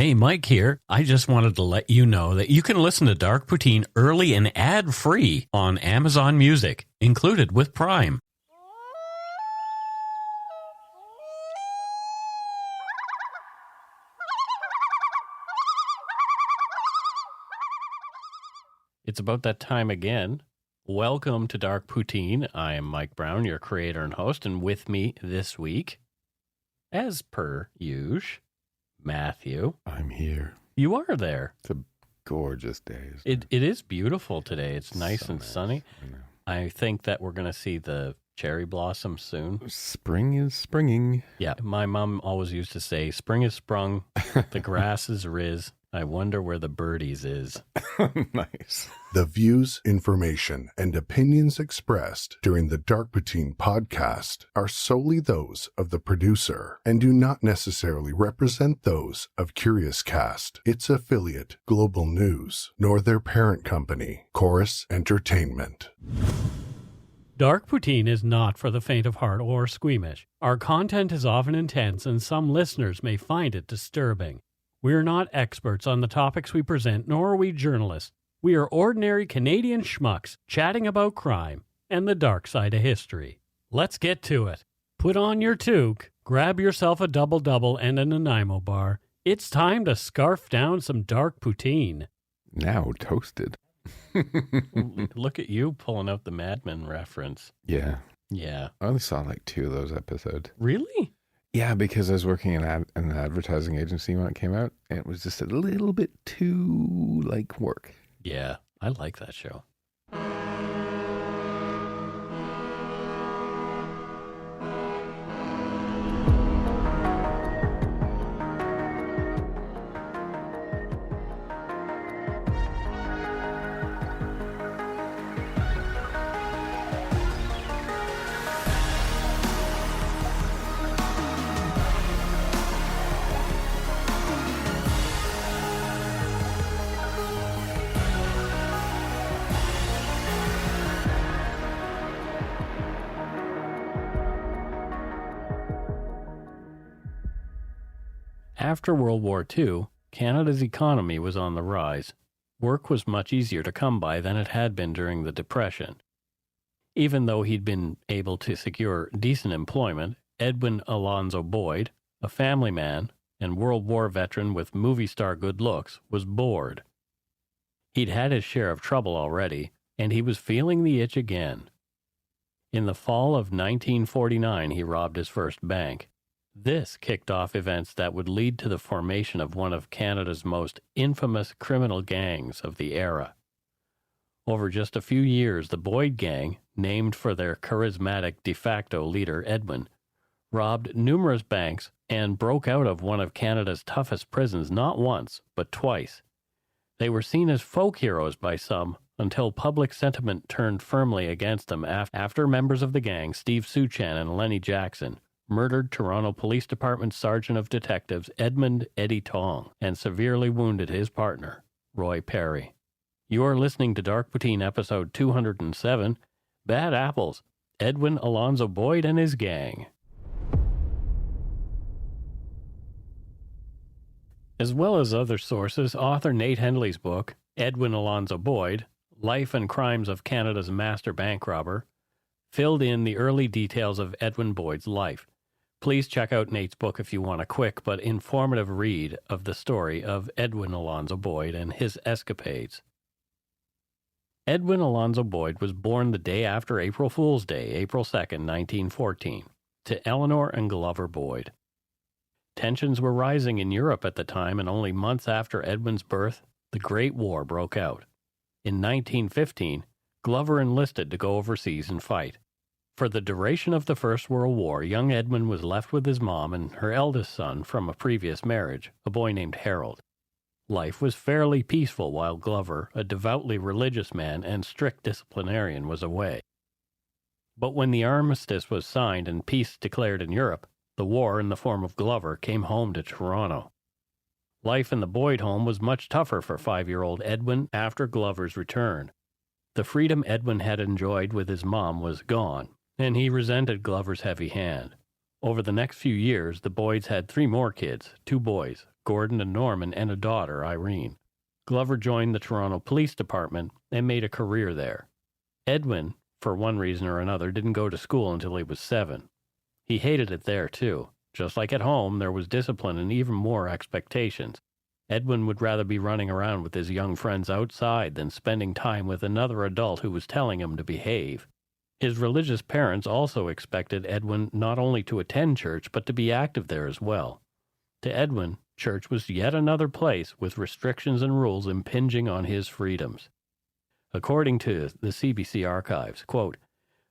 Hey, Mike here. I just wanted to let you know that you can listen to Dark Poutine early and ad-free on Amazon Music, included with Prime. It's about that time again. Welcome to Dark Poutine. I am Mike Brown, your creator and host, and with me this week, as per usual, Matthew. I'm here. You are there. It's a gorgeous day. It is beautiful today. It's nice and sunny. I know. I think that we're going to see the cherry blossom soon. Spring is springing. Yeah, my mom always used to say, spring is sprung, the grass is riz. I wonder where the birdies is. Nice. The views, information, and opinions expressed during the Dark Poutine podcast are solely those of the producer and do not necessarily represent those of Curious Cast, its affiliate, Global News, nor their parent company, Chorus Entertainment. Dark Poutine is not for the faint of heart or squeamish. Our content is often intense and some listeners may find it disturbing. We are not experts on the topics we present, nor are we journalists. We are ordinary Canadian schmucks chatting about crime and the dark side of history. Let's get to it. Put on your toque, grab yourself a double-double and a Nanaimo bar. It's time to scarf down some dark poutine. Now toasted. Look at you pulling out the Mad Men reference. Yeah. Yeah. I only saw like 2 of those episodes. Really? Yeah, because I was working in an advertising agency when it came out, and it was just a little bit too, like, work. Yeah, I like that show. After World War II, Canada's economy was on the rise. Work was much easier to come by than it had been during the Depression. Even though he'd been able to secure decent employment, Edwin Alonzo Boyd, a family man and World War veteran with movie star good looks, was bored. He'd had his share of trouble already, and he was feeling the itch again. In the fall of 1949, he robbed his first bank. This kicked off events that would lead to the formation of one of Canada's most infamous criminal gangs of the era. Over just a few years, the Boyd gang, named for their charismatic de facto leader Edmund, robbed numerous banks and broke out of one of Canada's toughest prisons not once, but twice. They were seen as folk heroes by some until public sentiment turned firmly against them after members of the gang, Steve Suchan and Lennie Jackson, murdered Toronto Police Department Sergeant of Detectives Edmund Tong and severely wounded his partner, Roy Perry. You are listening to Dark Poutine episode 207, Bad Apples, Edwin Alonzo Boyd and his gang. As well as other sources, author Nate Hendley's book, Edwin Alonzo Boyd, Life and Crimes of Canada's Master Bank Robber, filled in the early details of Edwin Boyd's life. Please check out Nate's book if you want a quick but informative read of the story of Edwin Alonzo Boyd and his escapades. Edwin Alonzo Boyd was born the day after April Fool's Day, April 2nd, 1914, to Eleanor and Glover Boyd. Tensions were rising in Europe at the time, and only months after Edwin's birth, the Great War broke out. In 1915, Glover enlisted to go overseas and fight. For the duration of the First World War, young Edmund was left with his mom and her eldest son from a previous marriage, a boy named Harold. Life was fairly peaceful while Glover, a devoutly religious man and strict disciplinarian, was away. But when the armistice was signed and peace declared in Europe, the war, in the form of Glover, came home to Toronto. Life in the Boyd home was much tougher for 5-year-old Edwin after Glover's return. The freedom Edwin had enjoyed with his mom was gone, and he resented Glover's heavy hand. Over the next few years, the Boyds had 3 more kids, 2 boys, Gordon and Norman, and a daughter, Irene. Glover joined the Toronto Police Department and made a career there. Edwin, for one reason or another, didn't go to school until he was 7. He hated it there, too. Just like at home, there was discipline and even more expectations. Edwin would rather be running around with his young friends outside than spending time with another adult who was telling him to behave. His religious parents also expected Edwin not only to attend church, but to be active there as well. To Edwin, church was yet another place with restrictions and rules impinging on his freedoms. According to the CBC archives, quote,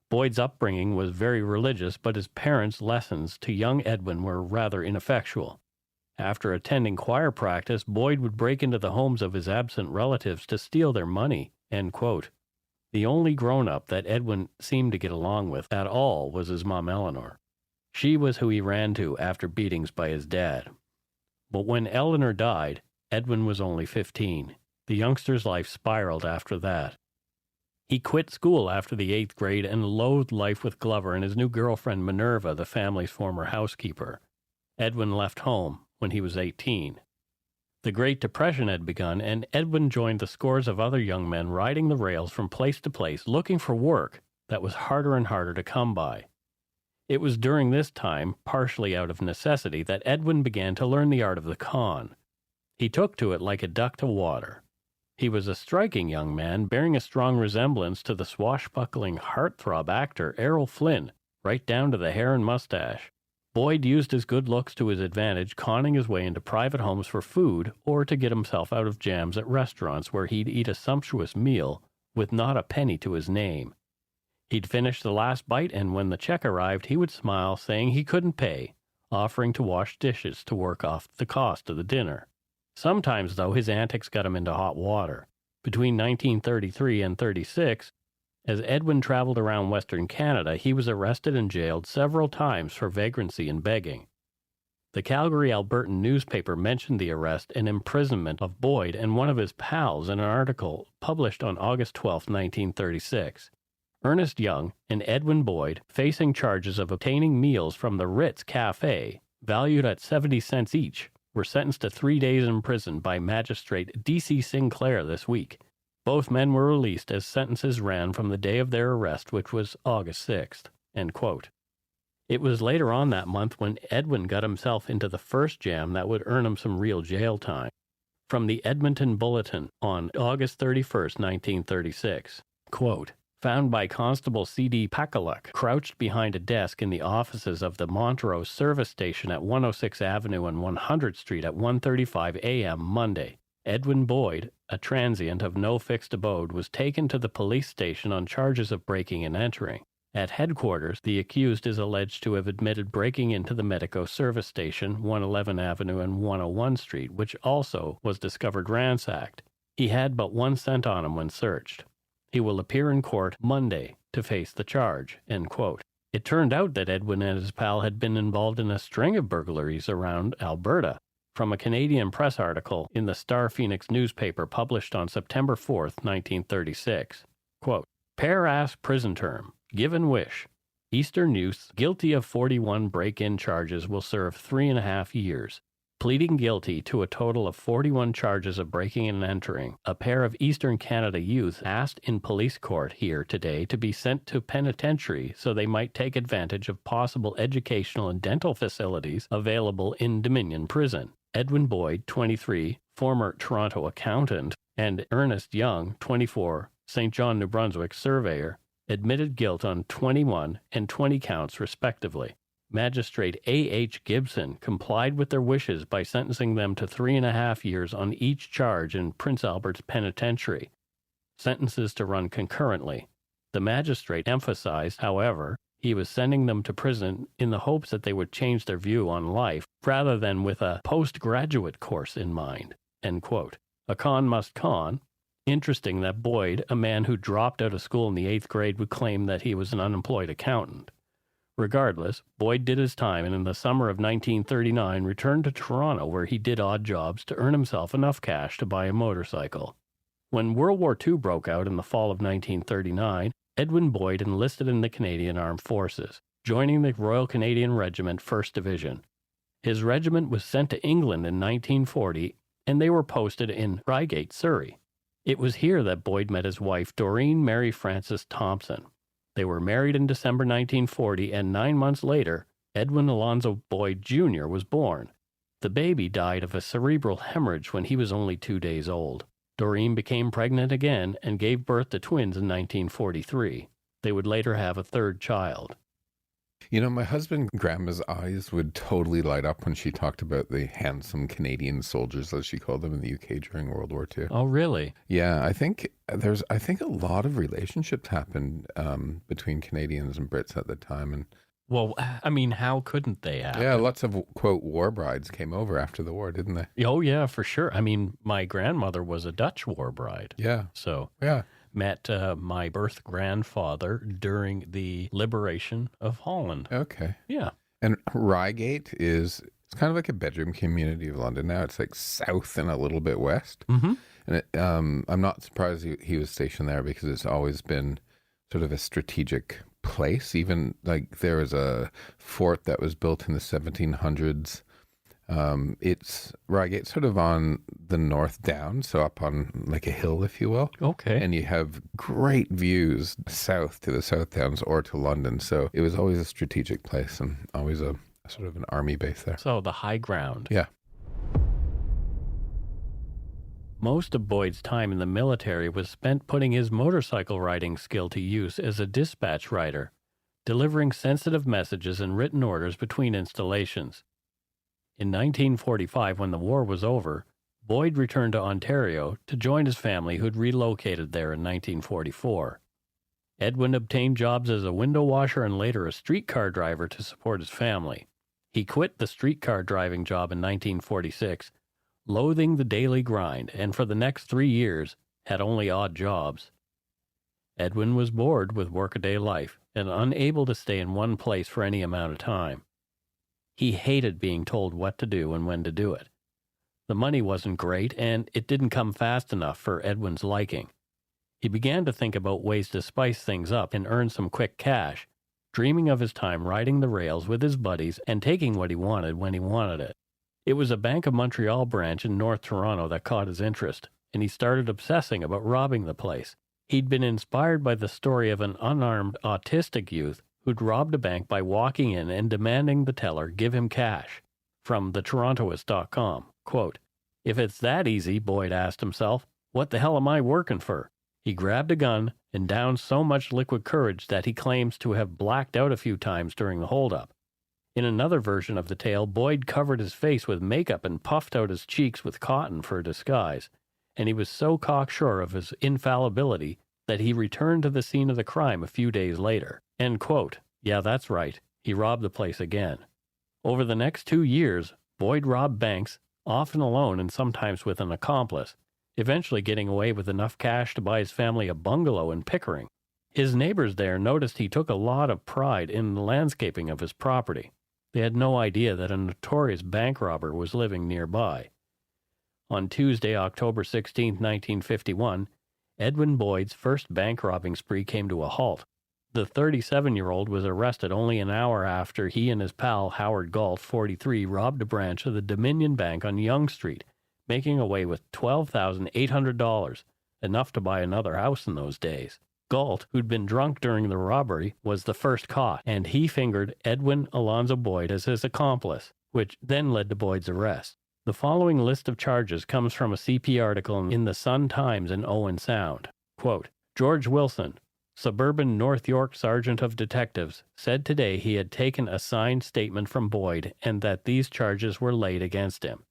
Boyd's upbringing was very religious, but his parents' lessons to young Edwin were rather ineffectual. After attending choir practice, Boyd would break into the homes of his absent relatives to steal their money, end quote. The only grown-up that Edwin seemed to get along with at all was his mom, Eleanor. She was who he ran to after beatings by his dad. But when Eleanor died, Edwin was only 15. The youngster's life spiraled after that. He quit school after the 8th grade and loathed life with Glover and his new girlfriend Minerva, the family's former housekeeper. Edwin left home when he was 18. The Great Depression had begun, and Edwin joined the scores of other young men riding the rails from place to place looking for work that was harder and harder to come by. It was during this time, partially out of necessity, that Edwin began to learn the art of the con. He took to it like a duck to water. He was a striking young man, bearing a strong resemblance to the swashbuckling heartthrob actor Errol Flynn, right down to the hair and mustache. Boyd used his good looks to his advantage, conning his way into private homes for food or to get himself out of jams at restaurants where he'd eat a sumptuous meal with not a penny to his name. He'd finish the last bite, and when the check arrived, he would smile, saying he couldn't pay, offering to wash dishes to work off the cost of the dinner. Sometimes, though, his antics got him into hot water. Between 1933 and 36, as Edwin traveled around Western Canada, he was arrested and jailed several times for vagrancy and begging. The Calgary Albertan newspaper mentioned the arrest and imprisonment of Boyd and one of his pals in an article published on August 12, 1936. Ernest Young and Edwin Boyd, facing charges of obtaining meals from the Ritz Cafe, valued at 70 cents each, were sentenced to 3 days in prison by Magistrate D.C. Sinclair this week. Both men were released as sentences ran from the day of their arrest, which was August 6th. End quote. It was later on that month when Edwin got himself into the first jam that would earn him some real jail time. From the Edmonton Bulletin on August 31st, 1936, quote, found by Constable C.D. Pakaluk crouched behind a desk in the offices of the Montrose service station at 106 Avenue and 100th Street at 1:35 a.m. Monday. Edwin Boyd, a transient of no fixed abode, was taken to the police station on charges of breaking and entering. At headquarters, the accused is alleged to have admitted breaking into the Medico service station, 111 Avenue and 101 Street, which also was discovered ransacked. He had but 1 cent on him when searched. He will appear in court Monday to face the charge, end quote. It turned out that Edwin and his pal had been involved in a string of burglaries around Alberta. From a Canadian press article in the Star Phoenix newspaper published on September 4th, 1936, quote, pair ass prison term, given wish. Eastern youths guilty of 41 break-in charges will serve 3.5 years. Pleading guilty to a total of 41 charges of breaking and entering, a pair of Eastern Canada youths asked in police court here today to be sent to penitentiary so they might take advantage of possible educational and dental facilities available in Dominion Prison. Edwin Boyd, 23, former Toronto accountant, and Ernest Young, 24, St. John, New Brunswick surveyor, admitted guilt on 21 and 20 counts respectively. Magistrate A.H. Gibson complied with their wishes by sentencing them to 3.5 years on each charge in Prince Albert's Penitentiary, sentences to run concurrently. The magistrate emphasized, however, he was sending them to prison in the hopes that they would change their view on life rather than with a postgraduate course in mind. End quote. A con must con. Interesting that Boyd, a man who dropped out of school in the 8th grade, would claim that he was an unemployed accountant. Regardless, Boyd did his time and in the summer of 1939 returned to Toronto where he did odd jobs to earn himself enough cash to buy a motorcycle. When World War II broke out in the fall of 1939, Edwin Boyd enlisted in the Canadian Armed Forces, joining the Royal Canadian Regiment 1st Division. His regiment was sent to England in 1940, and they were posted in Reigate, Surrey. It was here that Boyd met his wife, Doreen Mary Frances Thompson. They were married in December 1940, and 9 months later, Edwin Alonzo Boyd Jr. was born. The baby died of a cerebral hemorrhage when he was only 2 days old. Doreen became pregnant again and gave birth to twins in 1943. They would later have a third child. You know, my husband, Grandma's eyes would totally light up when she talked about the handsome Canadian soldiers, as she called them, in the UK during World War II. Oh, really? Yeah, I think a lot of relationships happened between Canadians and Brits at the time, and Well, I mean, how couldn't they have? yeah, lots of quote war brides came over after the war, didn't they? Oh, yeah, for sure. I mean, my grandmother was a Dutch war bride. Yeah, So yeah. met my birth grandfather during the liberation of Holland. Okay. Yeah. And Reigate it's kind of like a bedroom community of London now. It's like south and a little bit west. Mm-hmm. And I'm not surprised he was stationed there because it's always been sort of a strategic place. Even like there was a fort that was built in the 1700s. It's Reigate sort of on the North Down, so up on like a hill, if you will. Okay. And you have great views south to the South Downs or to London. So it was always a strategic place and always a sort of an army base there. So the high ground. Yeah. Most of Boyd's time in the military was spent putting his motorcycle riding skill to use as a dispatch rider, delivering sensitive messages and written orders between installations. In 1945, when the war was over, Boyd returned to Ontario to join his family who'd relocated there in 1944. Edwin obtained jobs as a window washer and later a streetcar driver to support his family. He quit the streetcar driving job in 1946, loathing the daily grind, and for the next 3 years had only odd jobs. Edwin was bored with workaday life and unable to stay in one place for any amount of time. He hated being told what to do and when to do it. The money wasn't great, and it didn't come fast enough for Edwin's liking. He began to think about ways to spice things up and earn some quick cash, dreaming of his time riding the rails with his buddies and taking what he wanted when he wanted it. It was a Bank of Montreal branch in North Toronto that caught his interest, and he started obsessing about robbing the place. He'd been inspired by the story of an unarmed autistic youth who'd robbed a bank by walking in and demanding the teller give him cash. From thetorontoist.com, quote, "If it's that easy," Boyd asked himself, "what the hell am I working for?" He grabbed a gun and downed so much liquid courage that he claims to have blacked out a few times during the holdup. In another version of the tale, Boyd covered his face with makeup and puffed out his cheeks with cotton for a disguise, and he was so cocksure of his infallibility that he returned to the scene of the crime a few days later. End quote. Yeah, that's right. He robbed the place again. Over the next 2 years, Boyd robbed banks, often alone and sometimes with an accomplice, eventually getting away with enough cash to buy his family a bungalow in Pickering. His neighbors there noticed he took a lot of pride in the landscaping of his property. They had no idea that a notorious bank robber was living nearby. On Tuesday, October 16, 1951, Edwin Boyd's first bank robbing spree came to a halt. The 37-year-old was arrested only an hour after he and his pal Howard Galt, 43, robbed a branch of the Dominion Bank on Yonge Street, making away with $12,800, enough to buy another house in those days. Galt, who'd been drunk during the robbery, was the first caught, and he fingered Edwin Alonzo Boyd as his accomplice, which then led to Boyd's arrest. The following list of charges comes from a CP article in the Sun-Times in Owen Sound. Quote, George Wilson, suburban North York Sergeant of Detectives, said today he had taken a signed statement from Boyd and that these charges were laid against him.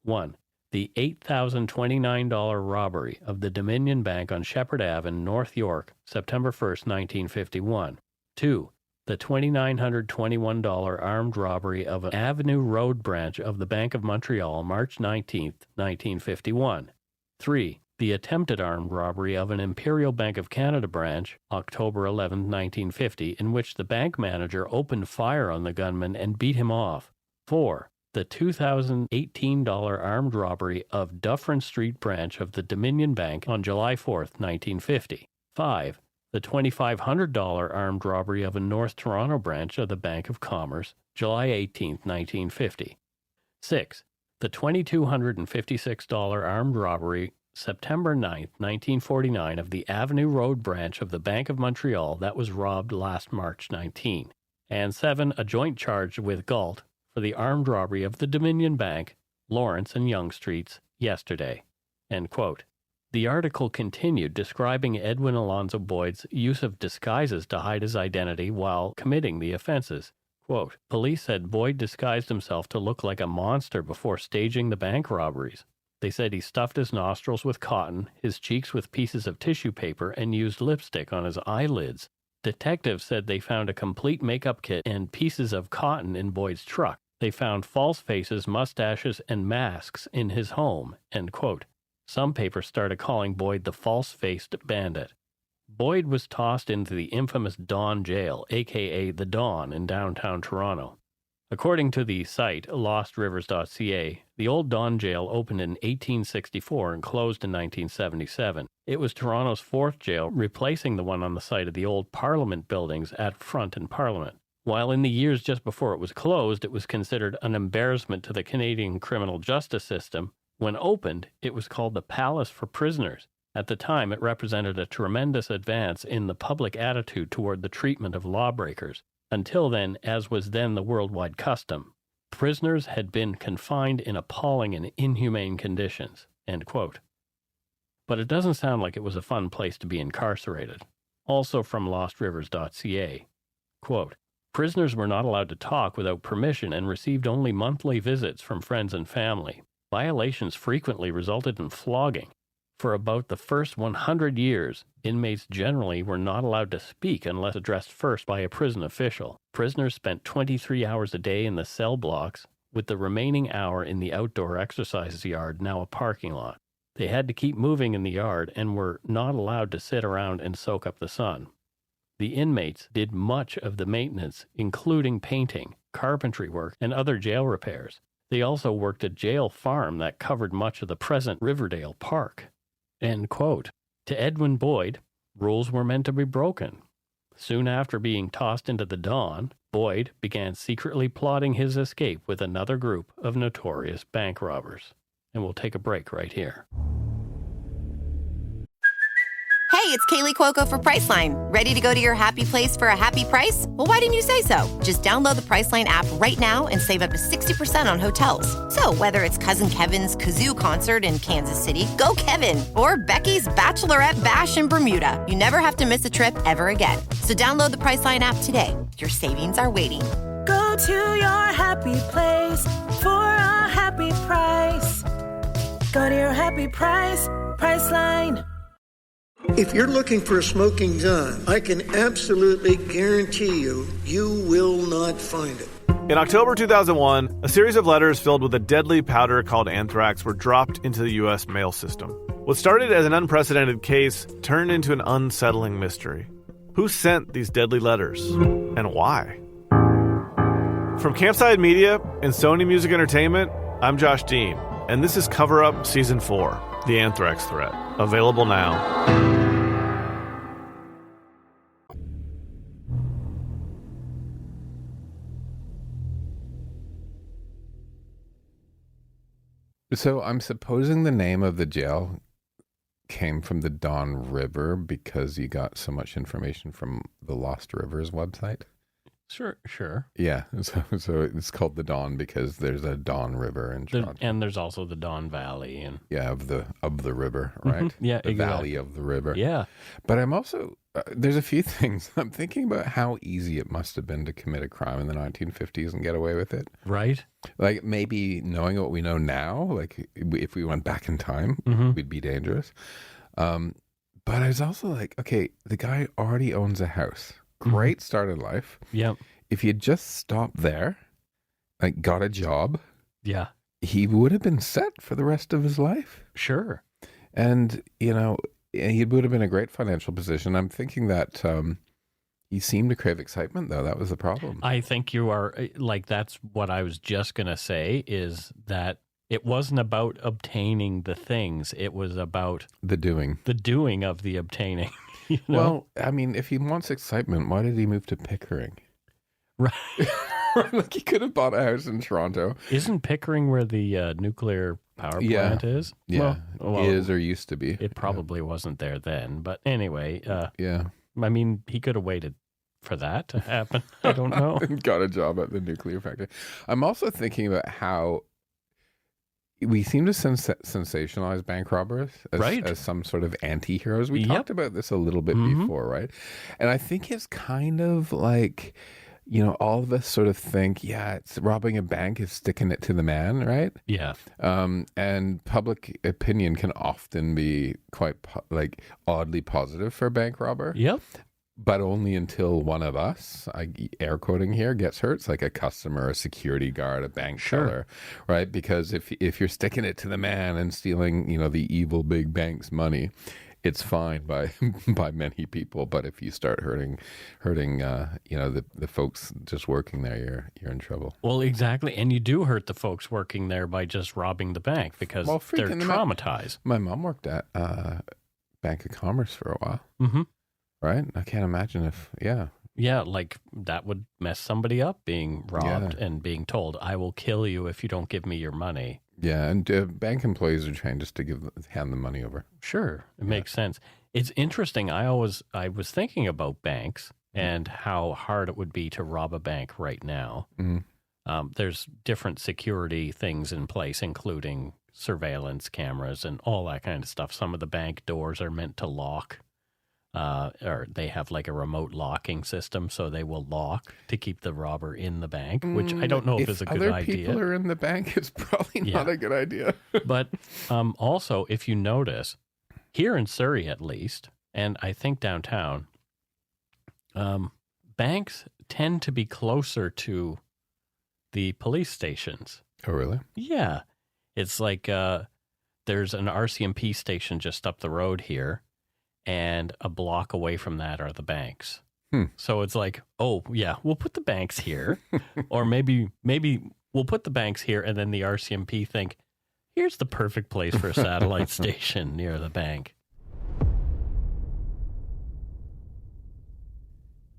1. The $8,029 robbery of the Dominion Bank on Shepherd Ave in North York, September 1, 1951. 2. The $2,921 armed robbery of an Avenue Road branch of the Bank of Montreal, March 19, 1951. 3. The attempted armed robbery of an Imperial Bank of Canada branch, October 11, 1950, in which the bank manager opened fire on the gunman and beat him off. 4. The $2,018 armed robbery of Dufferin Street branch of the Dominion Bank on July 4, 1950. 5. The $2,500 armed robbery of a North Toronto branch of the Bank of Commerce, July 18, 1950. 6. The $2,256 armed robbery September 9th, 1949 of the Avenue Road branch of the Bank of Montreal that was robbed last March 19. And 7. A joint charge with Galt for the armed robbery of the Dominion Bank, Lawrence and Yonge Streets, yesterday. End quote. The article continued describing Edwin Alonzo Boyd's use of disguises to hide his identity while committing the offenses. Quote, police said Boyd disguised himself to look like a monster before staging the bank robberies. They said he stuffed his nostrils with cotton, his cheeks with pieces of tissue paper, and used lipstick on his eyelids. Detectives said they found a complete makeup kit and pieces of cotton in Boyd's truck. They found false faces, mustaches, and masks in his home. End quote. Some papers started calling Boyd the false-faced bandit. Boyd was tossed into the infamous Don Jail, a.k.a. the Don, in downtown Toronto. According to the site, lostrivers.ca, the old Don Jail opened in 1864 and closed in 1977. It was Toronto's fourth jail, replacing the one on the site of the old Parliament buildings at Front and Parliament. While in the years just before it was closed, it was considered an embarrassment to the Canadian criminal justice system. When opened, it was called the Palace for Prisoners. At the time, it represented a tremendous advance in the public attitude toward the treatment of lawbreakers. Until then, as was then the worldwide custom, prisoners had been confined in appalling and inhumane conditions. End quote. But it doesn't sound like it was a fun place to be incarcerated. Also from lostrivers.ca, quote, prisoners were not allowed to talk without permission and received only monthly visits from friends and family. Violations frequently resulted in flogging. For about the first 100 years, inmates generally were not allowed to speak unless addressed first by a prison official. Prisoners spent 23 hours a day in the cell blocks, with the remaining hour in the outdoor exercise yard, now a parking lot. They had to keep moving in the yard and were not allowed to sit around and soak up the sun. The inmates did much of the maintenance, including painting, carpentry work, and other jail repairs. They also worked a jail farm that covered much of the present Riverdale Park. End quote. To Edwin Boyd, rules were meant to be broken. Soon after being tossed into the Don, Boyd began secretly plotting his escape with another group of notorious bank robbers. And we'll take a break right here. Hey, it's Kaylee Cuoco for Priceline. Ready to go to your happy place for a happy price? Well, why didn't you say so? Just download the Priceline app right now and save up to 60% on hotels. So whether it's Cousin Kevin's Kazoo Concert in Kansas City, go Kevin, or Becky's Bachelorette Bash in Bermuda, you never have to miss a trip ever again. So download the Priceline app today. Your savings are waiting. Go to your happy place for a happy price. Go to your happy price, Priceline. If you're looking for a smoking gun, I can absolutely guarantee you will not find it. In October 2001, a series of letters filled with a deadly powder called anthrax were dropped into the U.S. mail system. What started as an unprecedented case turned into an unsettling mystery. Who sent these deadly letters? And why? From Campside Media and Sony Music Entertainment, I'm Josh Dean, and this is Cover Up Season 4, The Anthrax Threat. Available now. So I'm supposing the name of the jail came from the Don River because you got so much information from the Lost Rivers website. Sure. Yeah, so it's called the Don because there's a Don River in Toronto. And there's also the Don Valley. And yeah, of the river, right? Mm-hmm. Yeah, the exactly. valley of the river. Yeah. But I'm also, there's a few things. I'm thinking about how easy it must have been to commit a crime in the 1950s and get away with it. Right. Like maybe knowing what we know now, like if we went back in time, we'd be dangerous. But I was also like, okay, the guy already owns a house. Great start in life. Yep. If he had just stopped there, like got a job, yeah, he would have been set for the rest of his life. Sure. And, you know, he would have been in a great financial position. I'm thinking that he seemed to crave excitement, though. That was the problem. I think you are, like, that's what I was just going to say, is that it wasn't about obtaining the things. It was about the doing of the obtaining. You know? Well, I mean, if he wants excitement, why did he move to Pickering? Right. Like he could have bought a house in Toronto. Isn't Pickering where the nuclear power plant is? Yeah, Well, is or used to be. It probably wasn't there then. But anyway, Yeah. I mean, he could have waited for that to happen. I don't know. Got a job at the nuclear factory. I'm also thinking about how we seem to sensationalize bank robbers as some sort of anti-heroes. We talked about this a little bit before, right? And I think it's kind of like, you know, all of us sort of think, it's robbing a bank is sticking it to the man, right? Yeah. And public opinion can often be quite oddly positive for a bank robber. Yep. But only until one of us, air quoting here, gets hurt. It's like a customer, a security guard, a bank teller, right? Because if you're sticking it to the man and stealing, you know, the evil big bank's money, it's fine by many people. But if you start hurting, you know, the folks just working there, you're in trouble. Well, exactly, and you do hurt the folks working there by just robbing the bank because they're traumatized. My mom worked at Bank of Commerce for a while. Mm-hmm. Right? I can't imagine if, Yeah, like that would mess somebody up being robbed and being told, I will kill you if you don't give me your money. Yeah, and bank employees are trained just to hand the money over. Sure, it makes sense. It's interesting. I was thinking about banks and how hard it would be to rob a bank right now. Mm-hmm. There's different security things in place, including surveillance cameras and all that kind of stuff. Some of the bank doors are meant to lock. Or they have like a remote locking system, so they will lock to keep the robber in the bank, which I don't know if is a good idea. If other people are in the bank, it's probably not a good idea. But also, if you notice, here in Surrey at least, and I think downtown, banks tend to be closer to the police stations. Oh, really? Yeah. It's like there's an RCMP station just up the road here. And a block away from that are the banks. So it's like, oh, yeah, we'll put the banks here. Or maybe we'll put the banks here, and then the RCMP think, here's the perfect place for a satellite station near the bank.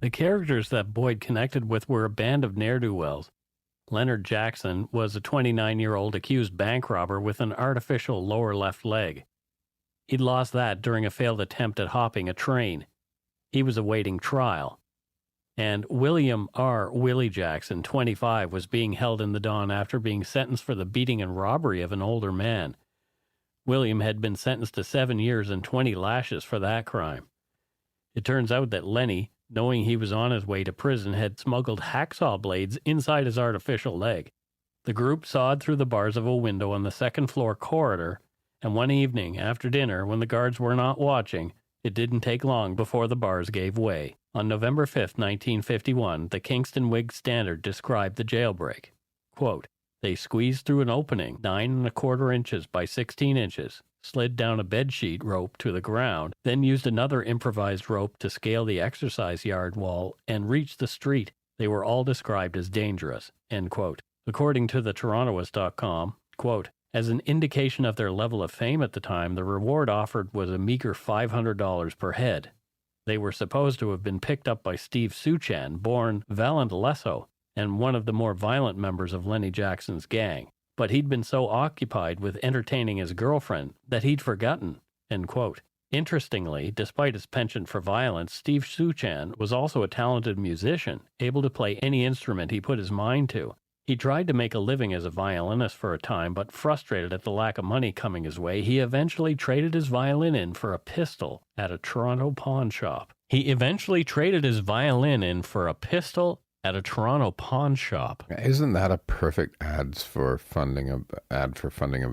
The characters that Boyd connected with were a band of ne'er-do-wells. Leonard Jackson was a 29-year-old accused bank robber with an artificial lower left leg. He'd lost that during a failed attempt at hopping a train. He was awaiting trial. And William R. Willie Jackson, 25, was being held in the dawn after being sentenced for the beating and robbery of an older man. William had been sentenced to 7 years and 20 lashes for that crime. It turns out that Lennie, knowing he was on his way to prison, had smuggled hacksaw blades inside his artificial leg. The group sawed through the bars of a window on the second-floor corridor, and one evening, after dinner, when the guards were not watching, it didn't take long before the bars gave way. On November 5, 1951, the Kingston Whig Standard described the jailbreak. Quote, they squeezed through an opening 9 1/4 inches by 16 inches, slid down a bedsheet rope to the ground, then used another improvised rope to scale the exercise yard wall and reach the street. They were all described as dangerous. End quote. According to the Torontoist.com, quote, as an indication of their level of fame at the time, the reward offered was a meager $500 per head. They were supposed to have been picked up by Steve Suchan, born Valentlesso, and one of the more violent members of Lennie Jackson's gang. But he'd been so occupied with entertaining his girlfriend that he'd forgotten. End quote. Interestingly, despite his penchant for violence, Steve Suchan was also a talented musician, able to play any instrument he put his mind to. He tried to make a living as a violinist for a time, but frustrated at the lack of money coming his way, he eventually traded his violin in for a pistol at a Toronto pawn shop. Isn't that a perfect ad for funding of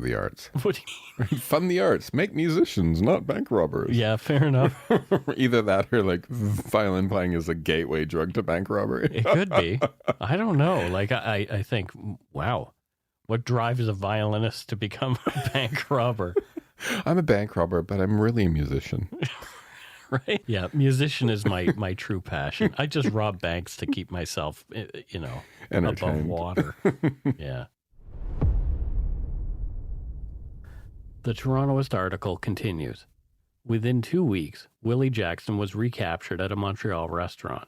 the arts? What do you mean? Fund the arts, make musicians, not bank robbers. Yeah, fair enough. Either that or like violin playing is a gateway drug to bank robbery. It could be. I don't know. Like I think, wow, what drives a violinist to become a bank robber? I'm a bank robber, but I'm really a musician. Right? Yeah, musician is my true passion. I just rob banks to keep myself, above water. Yeah. The Torontoist article continues. Within 2 weeks, Willie Jackson was recaptured at a Montreal restaurant.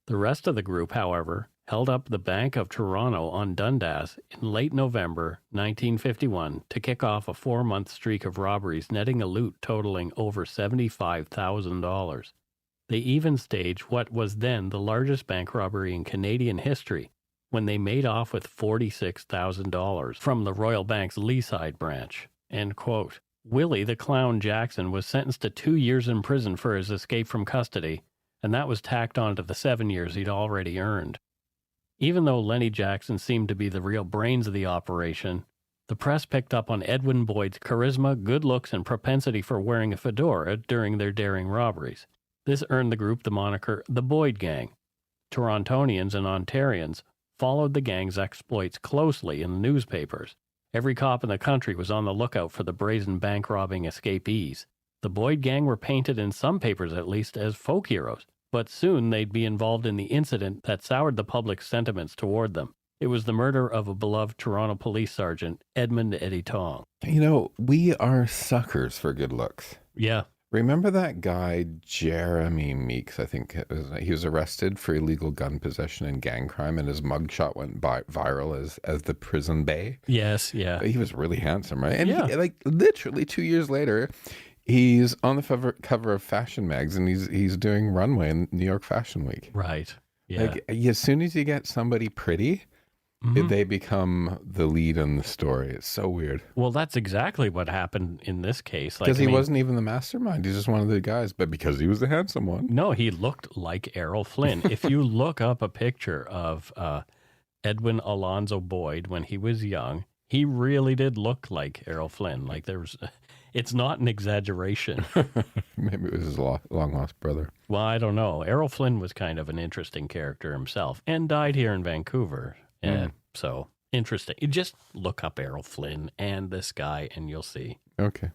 The rest of the group, however, held up the Bank of Toronto on Dundas in late November 1951 to kick off a 4-month streak of robberies netting a loot totaling over $75,000. They even staged what was then the largest bank robbery in Canadian history when they made off with $46,000 from the Royal Bank's Leaside branch. End quote. Willie the Clown Jackson was sentenced to 2 years in prison for his escape from custody, and that was tacked on to the 7 years he'd already earned. Even though Lennie Jackson seemed to be the real brains of the operation, the press picked up on Edwin Boyd's charisma, good looks, and propensity for wearing a fedora during their daring robberies. This earned the group the moniker the Boyd Gang. Torontonians and Ontarians followed the gang's exploits closely in the newspapers. Every cop in the country was on the lookout for the brazen bank-robbing escapees. The Boyd Gang were painted in some papers at least as folk heroes, but soon they'd be involved in the incident that soured the public's sentiments toward them. It was the murder of a beloved Toronto police sergeant, Edmund Eddie Tong. You know, we are suckers for good looks. Yeah. Remember that guy, Jeremy Meeks, I think it was, he was arrested for illegal gun possession and gang crime, and his mugshot went viral as the prison bay? Yes, yeah. He was really handsome, right? And yeah. He, literally 2 years later, he's on the cover of fashion mags, and he's doing runway in New York Fashion Week. Right, yeah. As soon as you get somebody pretty, they become the lead in the story. It's so weird. Well, that's exactly what happened in this case. Because he wasn't even the mastermind. He's just one of the guys. But because he was the handsome one. No, he looked like Errol Flynn. If you look up a picture of Edwin Alonzo Boyd when he was young, he really did look like Errol Flynn. Like it's not an exaggeration. Maybe it was his long-lost brother. Well, I don't know. Errol Flynn was kind of an interesting character himself and died here in Vancouver. And so, interesting. You just look up Errol Flynn and this guy and you'll see. Okay.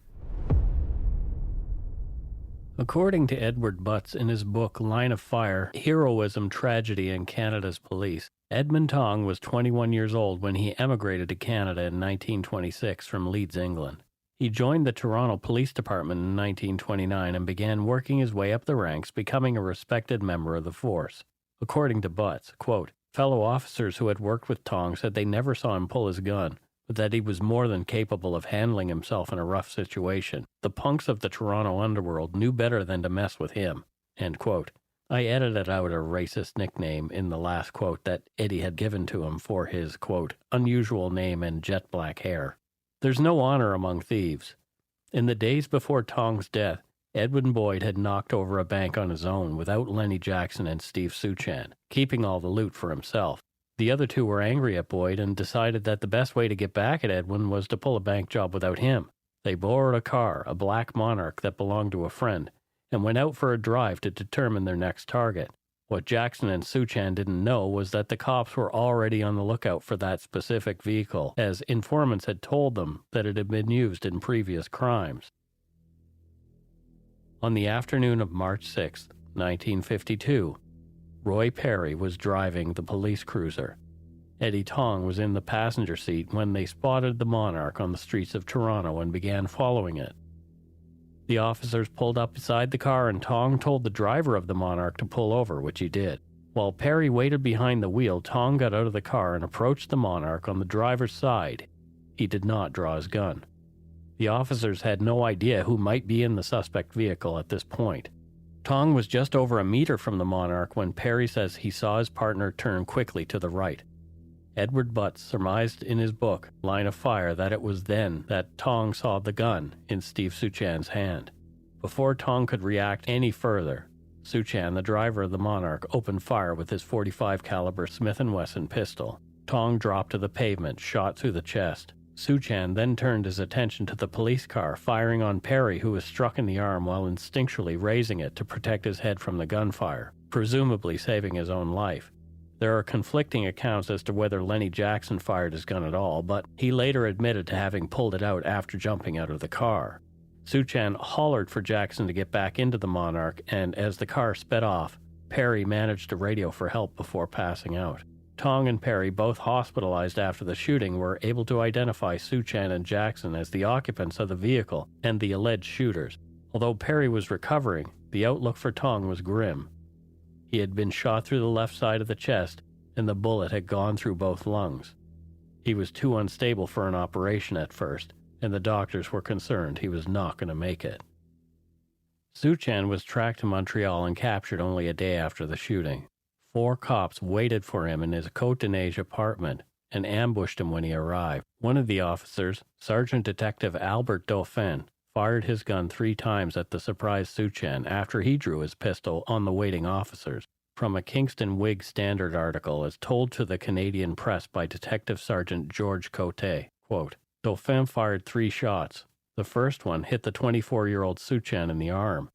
According to Edward Butts in his book Line of Fire, Heroism, Tragedy, and Canada's Police, Edmund Tong was 21 years old when he emigrated to Canada in 1926 from Leeds, England. He joined the Toronto Police Department in 1929 and began working his way up the ranks, becoming a respected member of the force. According to Butts, quote, fellow officers who had worked with Tong said they never saw him pull his gun, but that he was more than capable of handling himself in a rough situation. The punks of the Toronto underworld knew better than to mess with him. End quote. I edited out a racist nickname in the last quote that Eddie had given to him for his, quote, unusual name and jet black hair. There's no honor among thieves. In the days before Tong's death, Edwin Boyd had knocked over a bank on his own without Lennie Jackson and Steve Suchan, keeping all the loot for himself. The other two were angry at Boyd and decided that the best way to get back at Edwin was to pull a bank job without him. They borrowed a car, a black Monarch that belonged to a friend, and went out for a drive to determine their next target. What Jackson and Suchan didn't know was that the cops were already on the lookout for that specific vehicle, as informants had told them that it had been used in previous crimes. On the afternoon of March 6, 1952, Roy Perry was driving the police cruiser. Eddie Tong was in the passenger seat when they spotted the Monarch on the streets of Toronto and began following it. The officers pulled up beside the car and Tong told the driver of the Monarch to pull over, which he did. While Perry waited behind the wheel, Tong got out of the car and approached the Monarch on the driver's side. He did not draw his gun. The officers had no idea who might be in the suspect vehicle at this point. Tong was just over a meter from the Monarch when Perry says he saw his partner turn quickly to the right. Edward Butts surmised in his book, Line of Fire, that it was then that Tong saw the gun in Steve Suchan's hand. Before Tong could react any further, Suchan, the driver of the Monarch, opened fire with his .45 caliber Smith & Wesson pistol. Tong dropped to the pavement, shot through the chest. Suchan then turned his attention to the police car, firing on Perry, who was struck in the arm while instinctually raising it to protect his head from the gunfire, presumably saving his own life. There are conflicting accounts as to whether Lennie Jackson fired his gun at all, but he later admitted to having pulled it out after jumping out of the car. Suchan hollered for Jackson to get back into the Monarch, and as the car sped off, Perry managed to radio for help before passing out. Tong and Perry, both hospitalized after the shooting, were able to identify Suchan and Jackson as the occupants of the vehicle and the alleged shooters. Although Perry was recovering, the outlook for Tong was grim. He had been shot through the left side of the chest and the bullet had gone through both lungs. He was too unstable for an operation at first, and the doctors were concerned he was not going to make it. Suchan was tracked to Montreal and captured only a day after the shooting. 4 cops waited for him in his Côte-de-Neige apartment and ambushed him when he arrived. One of the officers, Sergeant Detective Albert Dauphin, fired his gun 3 times at the surprised Suchan after he drew his pistol on the waiting officers. From a Kingston Whig Standard article as told to the Canadian press by Detective Sergeant George Cote, quote, Dauphin fired 3 shots. The first one hit the 24-year-old Suchan in the arm.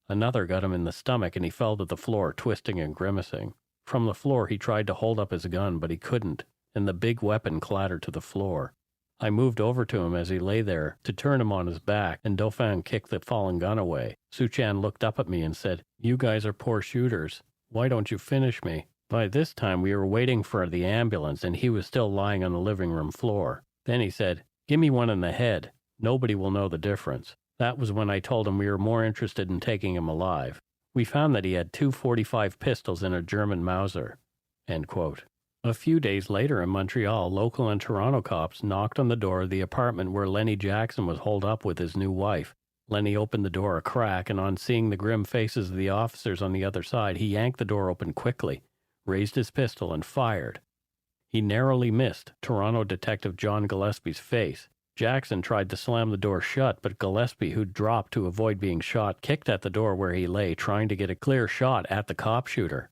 Another got him in the stomach and he fell to the floor, twisting and grimacing. From the floor he tried to hold up his gun, but he couldn't, and the big weapon clattered to the floor. I moved over to him as he lay there to turn him on his back, and Dauphin kicked the fallen gun away. Suchan looked up at me and said, "You guys are poor shooters. Why don't you finish me?" By this time we were waiting for the ambulance and he was still lying on the living room floor. Then he said, "Give me one in the head. Nobody will know the difference." That was when I told him we were more interested in taking him alive. We found that he had 2 .45 pistols and a German Mauser. End quote. A few days later in Montreal, local and Toronto cops knocked on the door of the apartment where Lennie Jackson was holed up with his new wife. Lennie opened the door a crack, and on seeing the grim faces of the officers on the other side, he yanked the door open quickly, raised his pistol, and fired. He narrowly missed Toronto Detective John Gillespie's face. Jackson tried to slam the door shut, but Gillespie, who dropped to avoid being shot, kicked at the door where he lay, trying to get a clear shot at the cop shooter.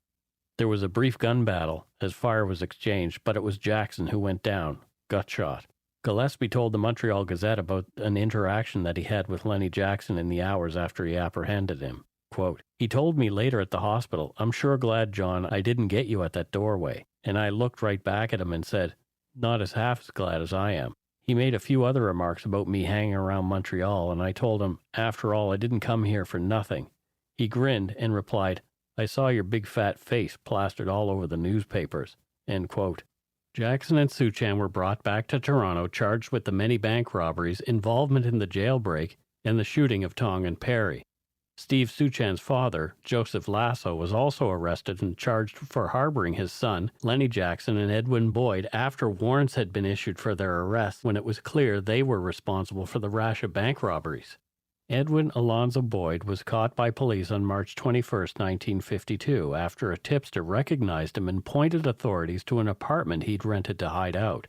There was a brief gun battle as fire was exchanged, but it was Jackson who went down, gut shot. Gillespie told the Montreal Gazette about an interaction that he had with Lennie Jackson in the hours after he apprehended him. Quote, "He told me later at the hospital, 'I'm sure glad, John, I didn't get you at that doorway.' And I looked right back at him and said, 'Not as half as glad as I am.' He made a few other remarks about me hanging around Montreal, and I told him, 'After all, I didn't come here for nothing.' He grinned and replied, 'I saw your big fat face plastered all over the newspapers.'" End quote. Jackson and Suchan were brought back to Toronto charged with the many bank robberies, involvement in the jailbreak, and the shooting of Tong and Perry. Steve Suchan's father, Joseph Lasso, was also arrested and charged for harboring his son, Lennie Jackson and Edwin Boyd, after warrants had been issued for their arrest when it was clear they were responsible for the rash of bank robberies. Edwin Alonzo Boyd was caught by police on March 21, 1952, after a tipster recognized him and pointed authorities to an apartment he'd rented to hide out.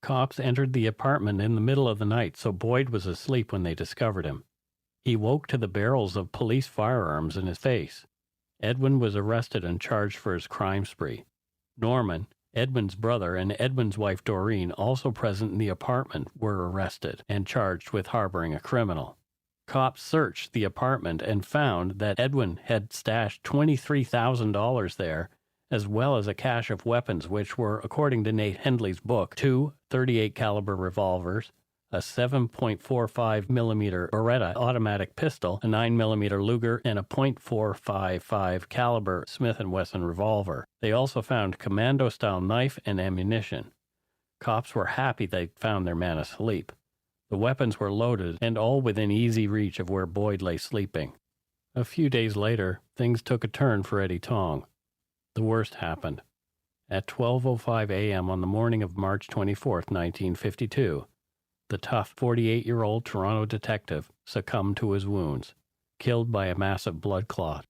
Cops entered the apartment in the middle of the night, so Boyd was asleep when they discovered him. He woke to the barrels of police firearms in his face. Edwin was arrested and charged for his crime spree. Norman, Edmund's brother, and Edmund's wife Doreen, also present in the apartment, were arrested and charged with harboring a criminal. Cops searched the apartment and found that Edwin had stashed $23,000 there, as well as a cache of weapons which were, according to Nate Hendley's book, 2 .38 caliber revolvers, a 7.45 millimeter Beretta automatic pistol, a 9 millimeter Luger, and a .455 caliber Smith & Wesson revolver. They also found commando-style knife and ammunition. Cops were happy they'd found their man asleep. The weapons were loaded and all within easy reach of where Boyd lay sleeping. A few days later, things took a turn for Eddie Tong. The worst happened. At 12:05 a.m. on the morning of March 24, 1952, the tough 48-year-old Toronto detective succumbed to his wounds, killed by a massive blood clot.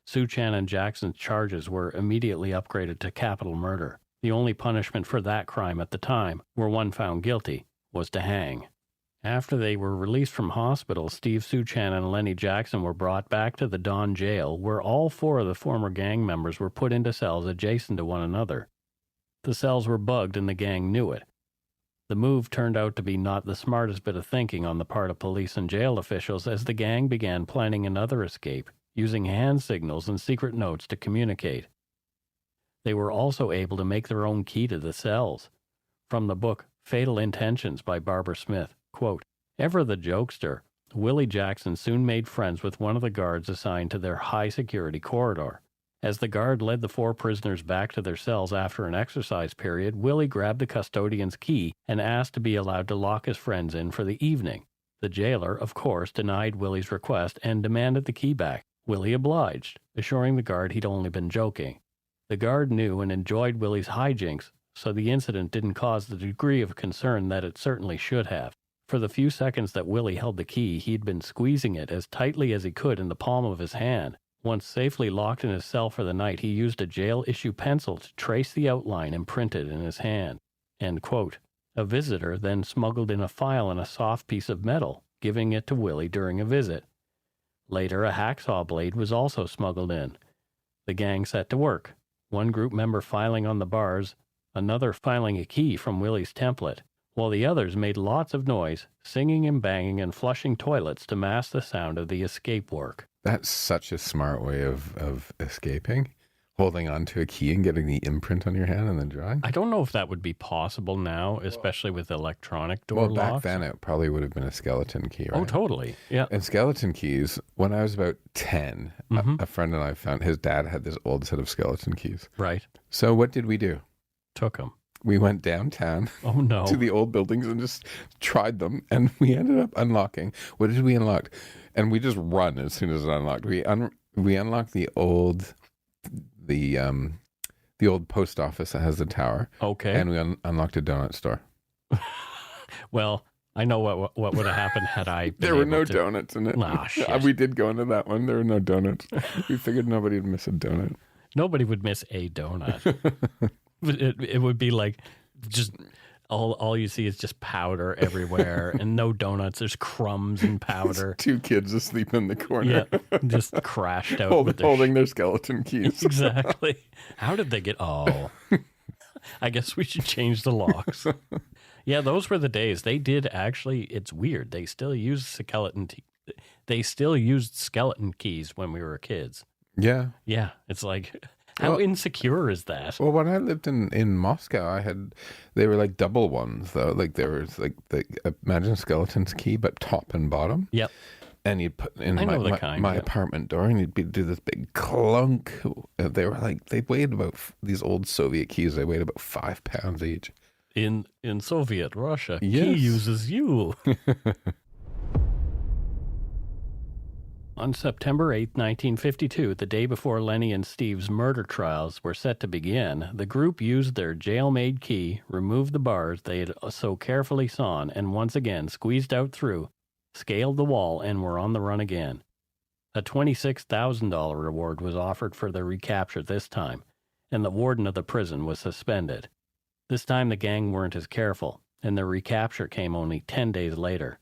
Suchan and Jackson's charges were immediately upgraded to capital murder. The only punishment for that crime at the time, were one found guilty, was to hang. After they were released from hospital, Steve Suchan and Lennie Jackson were brought back to the Don jail, where all 4 of the former gang members were put into cells adjacent to one another. The cells were bugged and the gang knew it. The move turned out to be not the smartest bit of thinking on the part of police and jail officials, as the gang began planning another escape, using hand signals and secret notes to communicate. They were also able to make their own key to the cells. From the book Fatal Intentions by Barbara Smith, quote, "Ever the jokester, Willie Jackson soon made friends with one of the guards assigned to their high-security corridor. As the guard led the 4 prisoners back to their cells after an exercise period, Willie grabbed the custodian's key and asked to be allowed to lock his friends in for the evening. The jailer, of course, denied Willie's request and demanded the key back. Willie obliged, assuring the guard he'd only been joking. The guard knew and enjoyed Willie's hijinks, so the incident didn't cause the degree of concern that it certainly should have. For the few seconds that Willie held the key, he'd been squeezing it as tightly as he could in the palm of his hand. Once safely locked in his cell for the night, he used a jail-issue pencil to trace the outline imprinted in his hand. End quote. A visitor then smuggled in a file and a soft piece of metal, giving it to Willie during a visit. Later, a hacksaw blade was also smuggled in. The gang set to work, one group member filing on the bars, another filing a key from Willie's template, while the others made lots of noise, singing and banging and flushing toilets to mask the sound of the escape work. That's such a smart way of escaping. Holding on to a key and getting the imprint on your hand and then drawing. I don't know if that would be possible now, especially with electronic door locks. Well, back then it probably would have been a skeleton key, right? Oh, totally. Yeah. And skeleton keys, when I was about 10, a friend and I found his dad had this old set of skeleton keys. Right. So what did we do? Took them. We went downtown to the old buildings and just tried them, and we ended up unlocking. What did we unlock? And we just run as soon as it unlocked. We unlocked the old post office that has the tower. Okay. And we unlocked a donut store. Well, I know what would have happened had I been There were no to... donuts in it. Ah, shit. We did go into that one. There were no donuts. We figured nobody would miss a donut. Nobody would miss a donut. It would be like just all you see is just powder everywhere and no donuts. There's crumbs and powder. Two kids asleep in the corner. Yeah, just crashed out. Holding their skeleton keys. Exactly. How did they get... Oh, I guess we should change the locks. Yeah, those were the days. They did actually... It's weird. They still used skeleton keys when we were kids. Yeah. Yeah, it's like... How insecure is that? Well, when I lived in Moscow, they were like double ones though. Like there was imagine a skeleton's key, but top and bottom. Yep. And you'd put in my apartment door, and you'd do this big clunk. They weighed about, these old Soviet keys, they weighed about 5 pounds each. In Soviet Russia, yes. Key uses you. On September 8, 1952, the day before Lennie and Steve's murder trials were set to begin, the group used their jail-made key, removed the bars they had so carefully sawn, and once again squeezed out through, scaled the wall, and were on the run again. A $26,000 reward was offered for their recapture this time, and the warden of the prison was suspended. This time the gang weren't as careful, and their recapture came only 10 days later.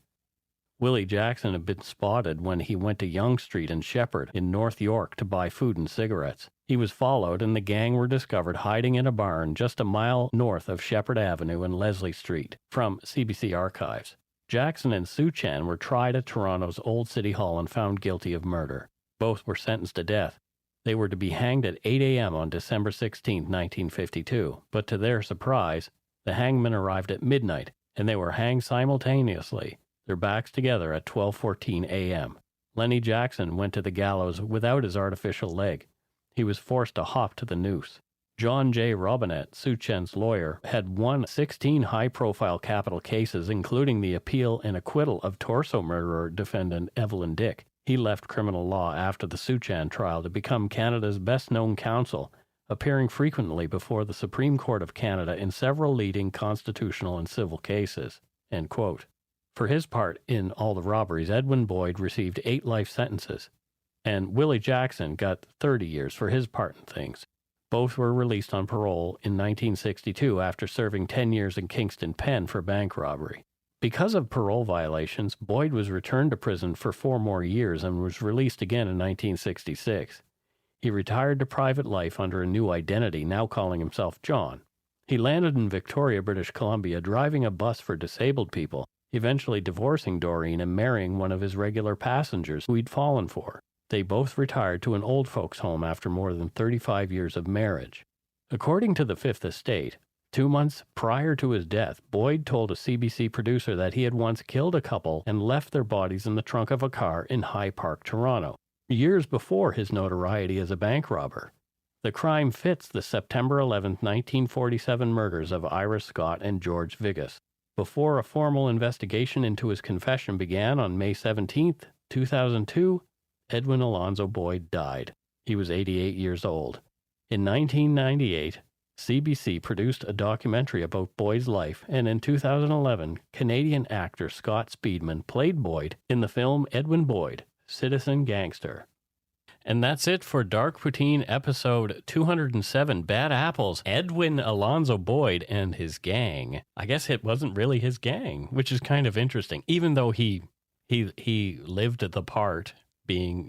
Willie Jackson had been spotted when he went to Yonge Street and Shepherd in North York to buy food and cigarettes. He was followed, and the gang were discovered hiding in a barn just a mile north of Shepherd Avenue and Leslie Street, from CBC Archives. Jackson and Suchan were tried at Toronto's Old City Hall and found guilty of murder. Both were sentenced to death. They were to be hanged at 8 a.m. on December 16, 1952, but to their surprise, the hangmen arrived at midnight, and they were hanged simultaneously, their backs together at 12:14 a.m. Lennie Jackson went to the gallows without his artificial leg. He was forced to hop to the noose. John J. Robinette, Suchan's lawyer, had won 16 high-profile capital cases, including the appeal and acquittal of torso murderer defendant Evelyn Dick. He left criminal law after the Suchan trial to become Canada's best-known counsel, appearing frequently before the Supreme Court of Canada in several leading constitutional and civil cases." End quote. For his part in all the robberies, Edwin Boyd received 8 life sentences, and Willie Jackson got 30 years for his part in things. Both were released on parole in 1962 after serving 10 years in Kingston Pen for bank robbery. Because of parole violations, Boyd was returned to prison for 4 more years and was released again in 1966. He retired to private life under a new identity, now calling himself John. He landed in Victoria, British Columbia, driving a bus for disabled people, eventually divorcing Doreen and marrying one of his regular passengers who he'd fallen for. They both retired to an old folks' home after more than 35 years of marriage. According to the Fifth Estate, 2 months prior to his death, Boyd told a CBC producer that he had once killed a couple and left their bodies in the trunk of a car in High Park, Toronto, years before his notoriety as a bank robber. The crime fits the September 11, 1947 murders of Iris Scott and George Vigas. Before a formal investigation into his confession began on May 17, 2002, Edwin Alonzo Boyd died. He was 88 years old. In 1998, CBC produced a documentary about Boyd's life, and in 2011, Canadian actor Scott Speedman played Boyd in the film Edwin Boyd, Citizen Gangster. And that's it for Dark Poutine episode 207, Bad Apples, Edwin Alonzo Boyd and his gang. I guess it wasn't really his gang, which is kind of interesting, even though he lived the part being,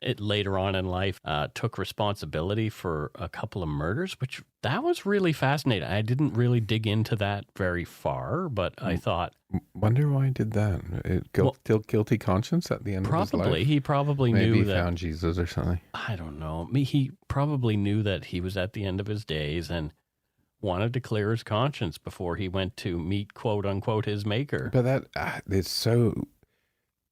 it later on in life took responsibility for a couple of murders, which that was really fascinating. I didn't really dig into that very far, but I thought... Wonder why he did that. Guilty conscience at the end of his life? Probably. He probably Maybe knew he that... found Jesus or something. I don't know. He probably knew that he was at the end of his days and wanted to clear his conscience before he went to meet, quote unquote, his maker. But that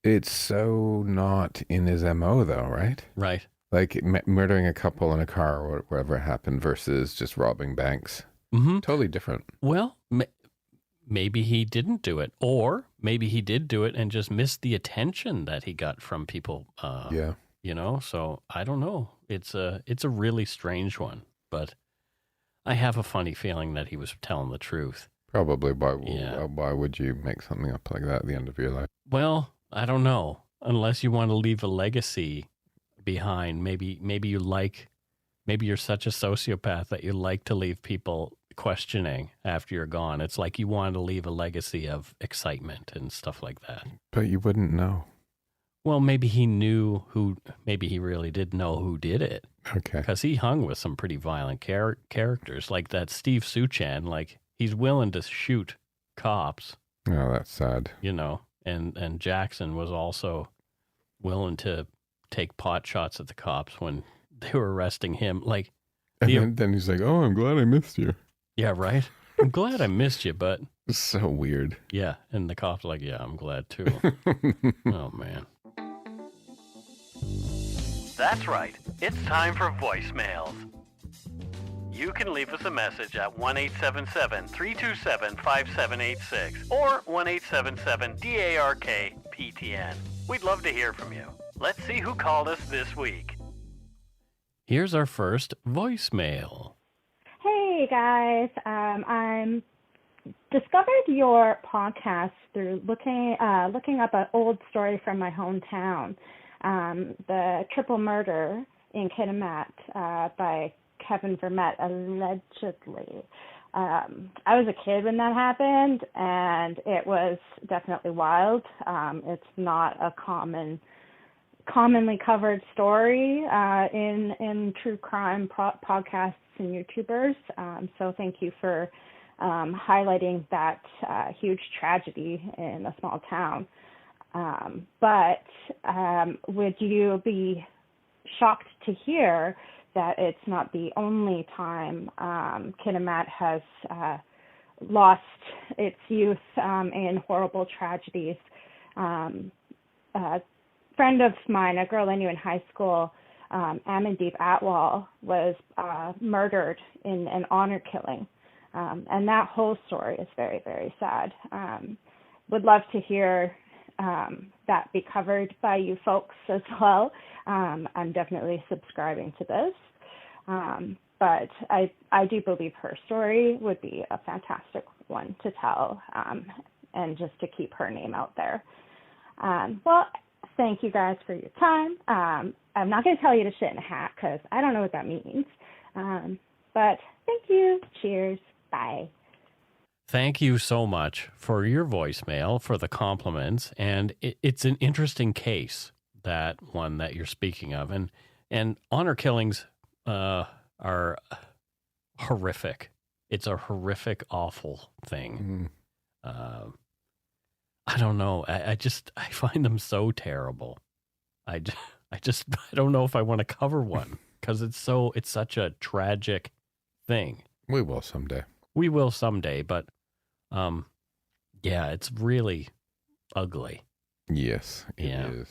it's so not in his MO though, right? Right. Like murdering a couple in a car or wherever it happened versus just robbing banks. Mm-hmm. Totally different. Well, maybe he didn't do it, or maybe he did do it and just missed the attention that he got from people. Yeah. So I don't know. It's a really strange one, but I have a funny feeling that he was telling the truth. Probably. Why would you make something up like that at the end of your life? Well, I don't know. Unless you want to leave a legacy behind. Maybe you're such a sociopath that you like to leave people questioning after you're gone. It's like you want to leave a legacy of excitement and stuff like that. But you wouldn't know. Well, maybe he really did know who did it. Okay. Because he hung with some pretty violent characters, like that Steve Suchan. Like, he's willing to shoot cops. Oh, that's sad. And Jackson was also willing to take pot shots at the cops when they were arresting him. Like, and then he's like, "Oh, I'm glad I missed you." Yeah, right. I'm glad I missed you, but it's so weird. Yeah, and the cops are like, "Yeah, I'm glad too." Oh man. That's right. It's time for voicemails. You can leave us a message at 1-877-327-5786 or 1-877-DARK-PTN. We'd love to hear from you. Let's see who called us this week. Here's our first voicemail. Hey guys, I discovered your podcast through looking up an old story from my hometown, the triple murder in Kitimat by Kevin Vermette, allegedly. I was a kid when that happened, and it was definitely wild. It's not a commonly covered story in true crime podcasts and YouTubers. So thank you for highlighting that huge tragedy in a small town. But would you be shocked to hear that it's not the only time Kitimat has lost its youth in horrible tragedies? A friend of mine, a girl I knew in high school, Amandeep Atwal, was murdered in an honor killing. And that whole story is very, very sad. Would love to hear that be covered by you folks as well. I'm definitely subscribing to this. But I do believe her story would be a fantastic one to tell, and just to keep her name out there. Well, thank you guys for your time. I'm not going to tell you to shit in a hat because I don't know what that means. But thank you. Cheers. Bye. Thank you so much for your voicemail, for the compliments. And it's an interesting case, that one that you're speaking of. And honor killings are horrific. It's a horrific, awful thing. Mm-hmm. I don't know. I find them so terrible. I don't know if I want to cover one because it's such a tragic thing. We will someday. But yeah, it's really ugly. Yes, it is.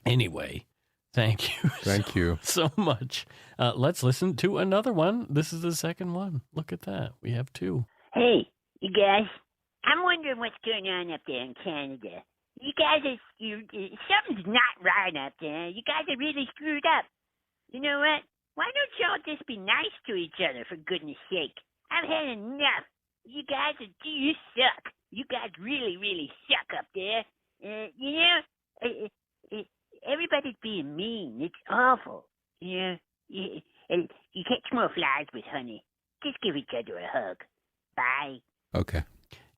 Anyway, thank you. Thank you so much. Let's listen to another one. This is the second one. Look at that. We have two. Hey, you guys. I'm wondering what's going on up there in Canada. You guys something's not right up there. You guys are really screwed up. You know what? Why don't y'all just be nice to each other, for goodness sake? I've had enough. You guys, you suck. You guys really, really suck up there. Everybody's being mean. It's awful. You catch more flies with honey. Just give each other a hug. Bye. Okay.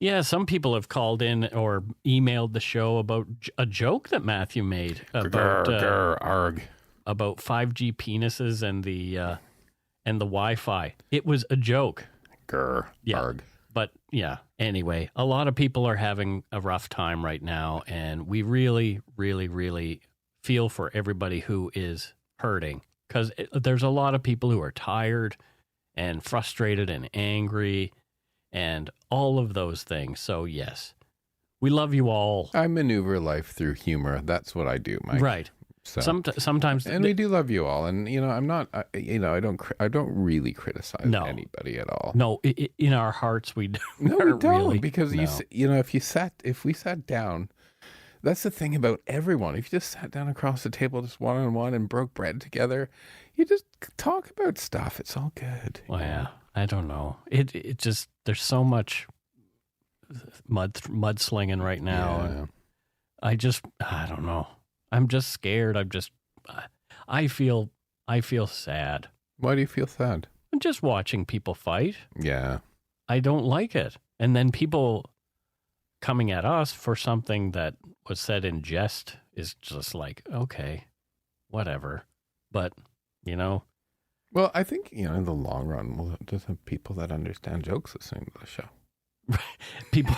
Yeah, some people have called in or emailed the show about a joke that Matthew made about about 5G penises and the Wi-Fi. It was a joke. Arg. But yeah, anyway, a lot of people are having a rough time right now, and we really, really, really feel for everybody who is hurting, because there's a lot of people who are tired and frustrated and angry and all of those things. So yes, we love you all. I maneuver life through humor. That's what I do, Mike. Right. So, sometimes, and we do love you all. And I'm not, I don't really criticize anybody at all. No, in our hearts we don't. No, we don't, really. because if we sat down, that's the thing about everyone. If you just sat down across the table, just one-on-one, and broke bread together, you just talk about stuff. It's all good. Well, yeah, I don't know. It just, there's so much mudslinging right now. Yeah. I don't know. I'm just scared. I feel sad. Why do you feel sad? I'm just watching people fight. Yeah. I don't like it. And then people coming at us for something that was said in jest is just like, okay, whatever. But, Well, I think, in the long run, we'll just have people that understand jokes listening to the show. People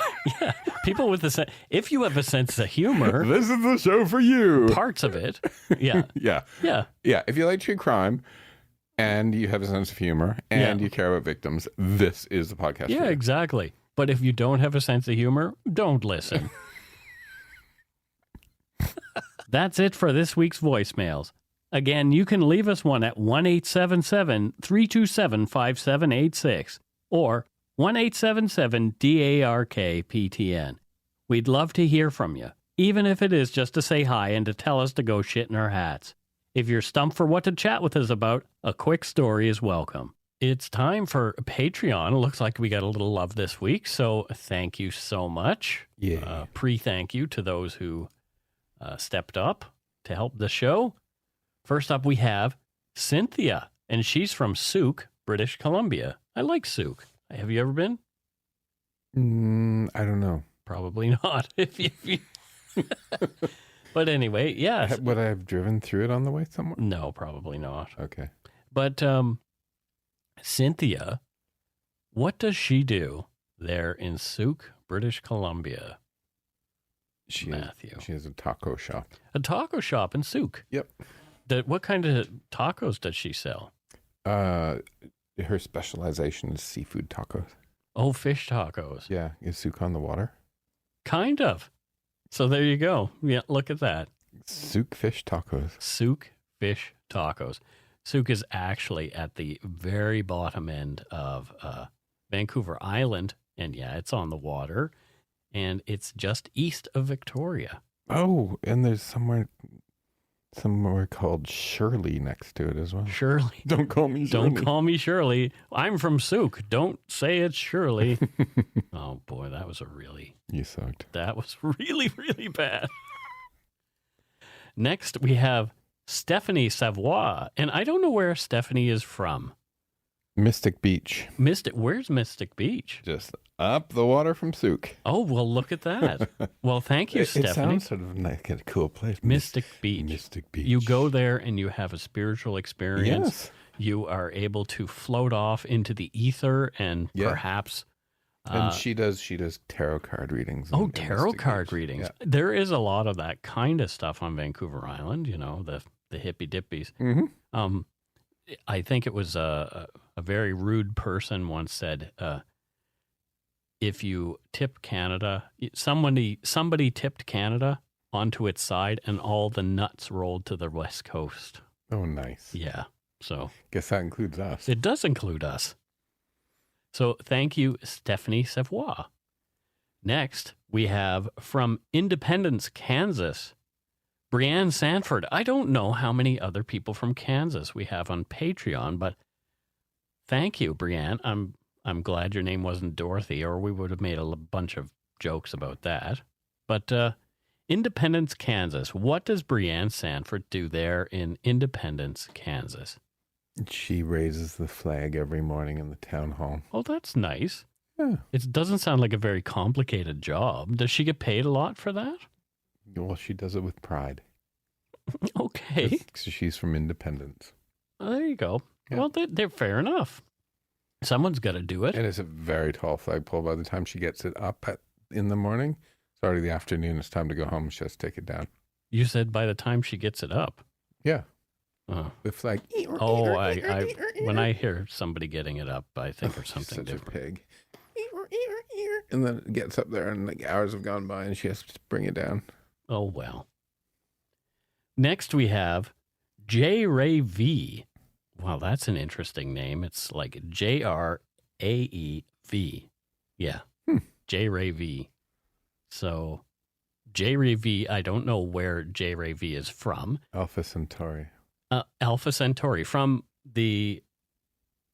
with if you have a sense of humor, this is the show for you. Parts of it, yeah. If you like true crime and you have a sense of humor and you care about victims, this is the podcast. Yeah, for you. exactly. But if you don't have a sense of humor, don't listen. That's it for this week's voicemails. Again, you can leave us one at 1-877-327-5786 or 1-877-DARK-PTN. We'd love to hear from you, even if it is just to say hi and to tell us to go shit in our hats. If you're stumped for what to chat with us about, a quick story is welcome. It's time for Patreon. It looks like we got a little love this week, so thank you so much. Yeah. Pre-thank you to those who stepped up to help the show. First up, we have Cynthia, and she's from Suchan, British Columbia. I like Suchan. Have you ever been? I don't know. Probably not. But anyway, yeah. Would I have driven through it on the way somewhere? No, probably not. Okay. But Cynthia, what does she do there in Suchan, British Columbia? Matthew. She has a taco shop. A taco shop in Suchan? Yep. What kind of tacos does she sell? Her specialization is seafood tacos. Oh, fish tacos. Yeah. Is Suchan on the water? Kind of. So there you go. Yeah, look at that. Suchan fish tacos. Suchan fish tacos. Suchan is actually at the very bottom end of Vancouver Island. And yeah, it's on the water. And it's just east of Victoria. Oh, and there's somewhere called Shirley next to it as well. Shirley. Don't call me Shirley. Don't call me Shirley. I'm from Suchan. Don't say it's Shirley. Oh, boy, that was You sucked. That was really, really bad. Next, we have Stephanie Savoy. And I don't know where Stephanie is from. Mystic Beach. Where's Mystic Beach? Just up the water from Suchan. Oh, well, look at that. Well, thank you, Stephanie. It sounds sort of like a cool place. Mystic Beach. Mystic Beach. You go there and you have a spiritual experience. Yes. You are able to float off into the ether and perhaps... and she does tarot card readings. Oh, tarot card readings. Yeah. There is a lot of that kind of stuff on Vancouver Island, the hippy dippies. Mm-hmm. I think it was a very rude person once said, if you tip Canada, somebody tipped Canada onto its side and all the nuts rolled to the West Coast. Oh, nice. Yeah. So guess that includes us. It does include us. So thank you, Stephanie Savoy. Next, we have from Independence, Kansas, Brianne Sanford. I don't know how many other people from Kansas we have on Patreon, but thank you, Brianne. I'm glad your name wasn't Dorothy, or we would have made a bunch of jokes about that. But Independence, Kansas. What does Brianne Sanford do there in Independence, Kansas? She raises the flag every morning in the town hall. Oh, that's nice. Yeah. It doesn't sound like a very complicated job. Does she get paid a lot for that? Well, she does it with pride. Okay. So she's from Independence. Well, there you go. Yeah. Well, they're fair enough. Someone's got to do it. And it's a very tall flagpole. By the time she gets it up in the morning, it's already the afternoon. It's time to go home. She has to take it down. You said by the time she gets it up. Yeah. Oh. The flag. Oh, when I hear somebody getting it up, I think of something such different. A pig. And then it gets up there and like hours have gone by and she has to bring it down. Oh, well. Next we have J. Ray V. Wow, that's an interesting name. It's like J-R-A-E-V. Yeah. J. Ray V. So J. Ray V, I don't know where J. Ray V is from. Alpha Centauri. Alpha Centauri. From the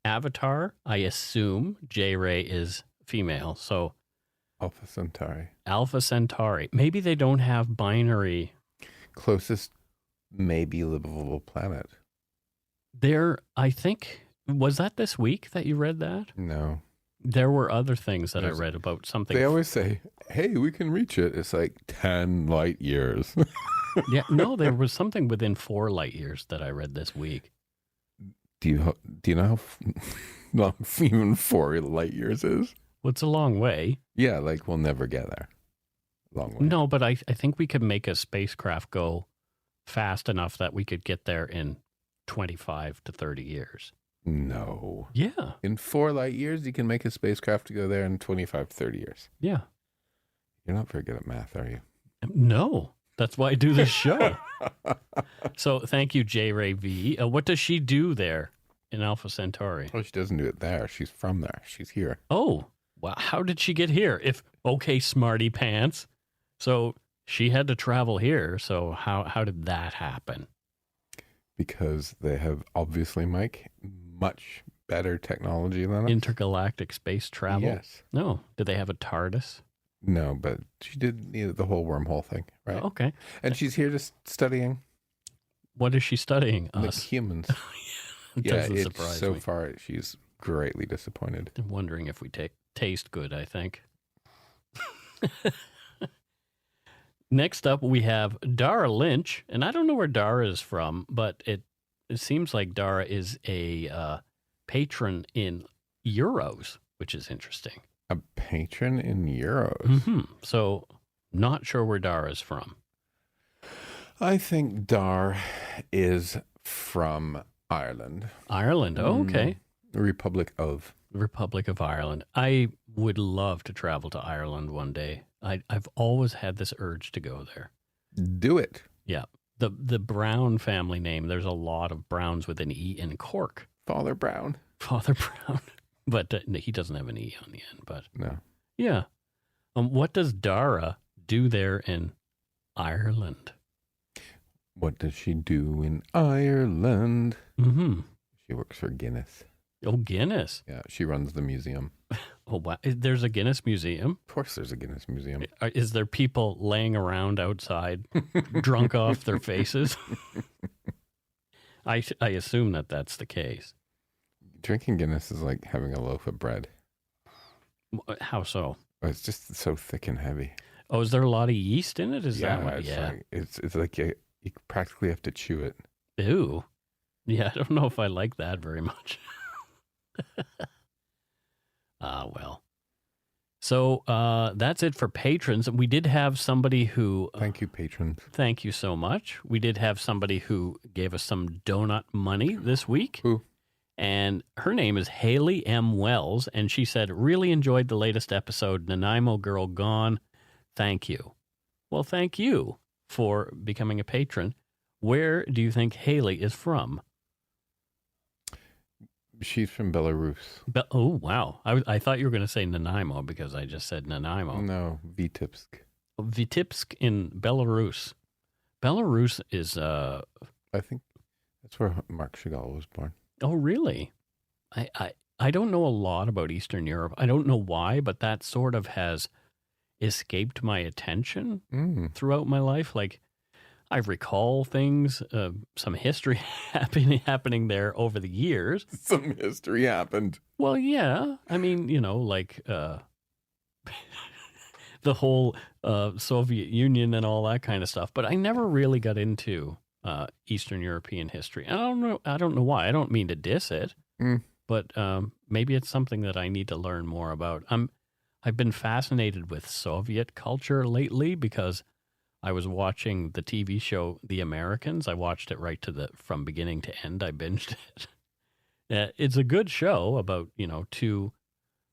Avatar, I assume J. Ray is female. So Alpha Centauri. Alpha Centauri. Maybe they don't have binary. Closest maybe livable planet. There, I think, was that this week that you read that? No. There were other things that I read about something. They always say, hey, we can reach it. It's like 10 light years. Yeah, no, there was something within 4 light years that I read this week. Do you know how long even 4 light years is? Well, it's a long way. Yeah, like we'll never get there. Long way. No, but I think we could make a spacecraft go fast enough that we could get there in 25 to 30 years. No. Yeah. In 4 light years, you can make a spacecraft to go there in 25 to 30 years. Yeah. You're not very good at math, are you? No. That's why I do this show. So thank you, J. Ray V. What does she do there in Alpha Centauri? Oh, she doesn't do it there. She's from there. She's here. Oh, well, how did she get here? Okay, smarty pants. So she had to travel here. So how did that happen? Because they have, obviously, Mike, much better technology than us. Intergalactic space travel? Yes. No. Did they have a TARDIS? No, but she did the whole wormhole thing, right? Okay. And she's here just studying. What is she studying? Like Us. humans. It Yeah, doesn't it's surprise so me. far she's greatly disappointed. I'm wondering if we taste good, I think. Next up, we have Dara Lynch. And I don't know where Dara is from, but it seems like Dara is a patron in euros, which is interesting. A patron in euros. Mm-hmm. So, not sure where Dara is from. I think Dar is from Ireland. Ireland. Oh, okay. The Republic of. Republic of Ireland. I would love to travel to Ireland one day. I've always had this urge to go there. Do it. Yeah. The Brown family name, there's a lot of Browns with an E in Cork. Father Brown. Father Brown. But he doesn't have an E on the end. But No. yeah. What does Dara do there in Ireland? What does she do in Ireland? Mm-hmm. She works for Guinness. Oh, Guinness. Yeah, she runs the museum. Oh, wow. There's a Guinness museum? Of course there's a Guinness museum. Is there people laying around outside, drunk off their faces? I assume that that's the case. Drinking Guinness is like having a loaf of bread. How so? It's just so thick and heavy. Oh, is there a lot of yeast in it? Is that what? It's Yeah. like, it's like you practically have to chew it. Ew. Yeah, I don't know if I like that very much. Well. So that's it for patrons. We did have somebody who... Thank you, patrons. Thank you so much. We did have somebody who gave us some donut money this week. Who? And her name is Haley M. Wells, and she said, really enjoyed the latest episode, Nanaimo Girl Gone. Thank you. Well, thank you for becoming a patron. Where do you think Haley is from? She's from Belarus. Oh, wow. I thought you were going to say Nanaimo because I just said Nanaimo. No, Vitebsk. Vitebsk in Belarus. Belarus is, I think that's where Marc Chagall was born. oh, really? I don't know a lot about Eastern Europe. I don't know why, but that sort of has escaped my attention throughout my life. Like, I recall things, some history happening there over the years. Some history happened. Well, yeah. I mean, like the whole Soviet Union and all that kind of stuff. But I never really got into Eastern European history. I don't know why. I don't mean to diss it, but maybe it's something that I need to learn more about. I've been fascinated with Soviet culture lately because I was watching the TV show The Americans. I watched it from beginning to end. I binged it. It's a good show about, two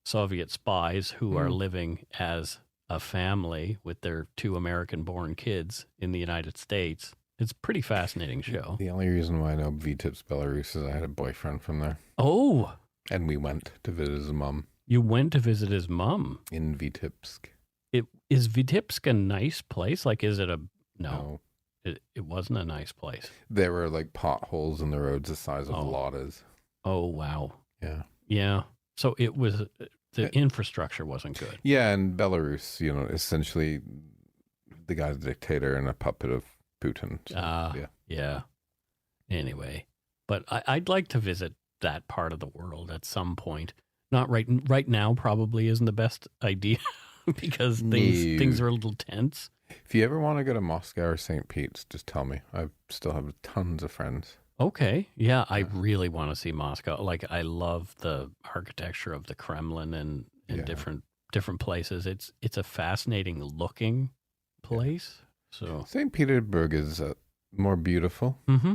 Soviet spies who are living as a family with their 2 American-born kids in the United States. It's a pretty fascinating show. The only reason why I know Vitebsk, Belarus is I had a boyfriend from there. Oh! And we went to visit his mom. You went to visit his mom? In Vitebsk. Is Vitebsk a nice place? Like, is it No. It wasn't a nice place. There were like potholes in the roads the size of Ladas. Oh, wow. Yeah. Yeah. So the infrastructure wasn't good. Yeah, and Belarus, essentially the guy's a dictator and a puppet of Putin. So, yeah. Anyway, but I'd like to visit that part of the world at some point. Not right now probably isn't the best idea because things are a little tense. If you ever want to go to Moscow or St. Pete's, just tell me. I still have tons of friends. Okay. Yeah, I really want to see Moscow. Like, I love the architecture of the Kremlin and different places. It's a fascinating looking place. So St. Petersburg is more beautiful. Mm-hmm.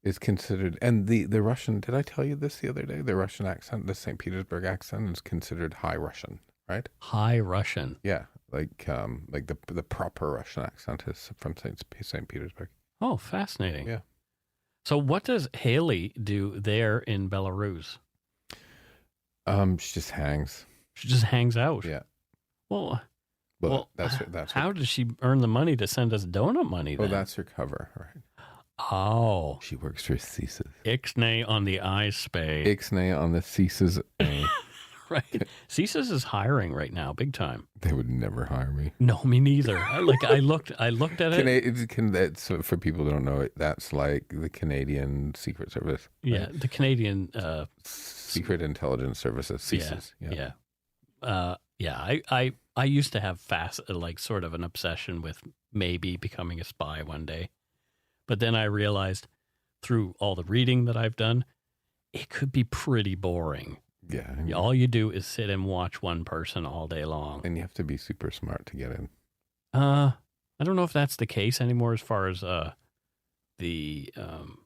It's considered, and the Russian, did I tell you this the other day? The Russian accent, the St. Petersburg accent is considered High Russian, right? High Russian. Yeah, like the proper Russian accent is from St. Petersburg. Oh, fascinating. Yeah. So what does Haley do there in Belarus? She just hangs. She just hangs out. Yeah. Well, that's how does she earn the money to send us donut money then? Well, that's her cover, right? Oh. She works for CSIS. Ixnay on the eye spay. Ixnay on the CSIS. Right. CSIS is hiring right now, big time. They would never hire me. No, me neither. I looked at it. So for people who don't know it, that's like the Canadian Secret Service. Right? Yeah, the Canadian Secret Intelligence Services. CSIS. I used to have sort of an obsession with maybe becoming a spy one day. But then I realized through all the reading that I've done, it could be pretty boring. Yeah. All you do is sit and watch one person all day long. And you have to be super smart to get in. I don't know if that's the case anymore as far as the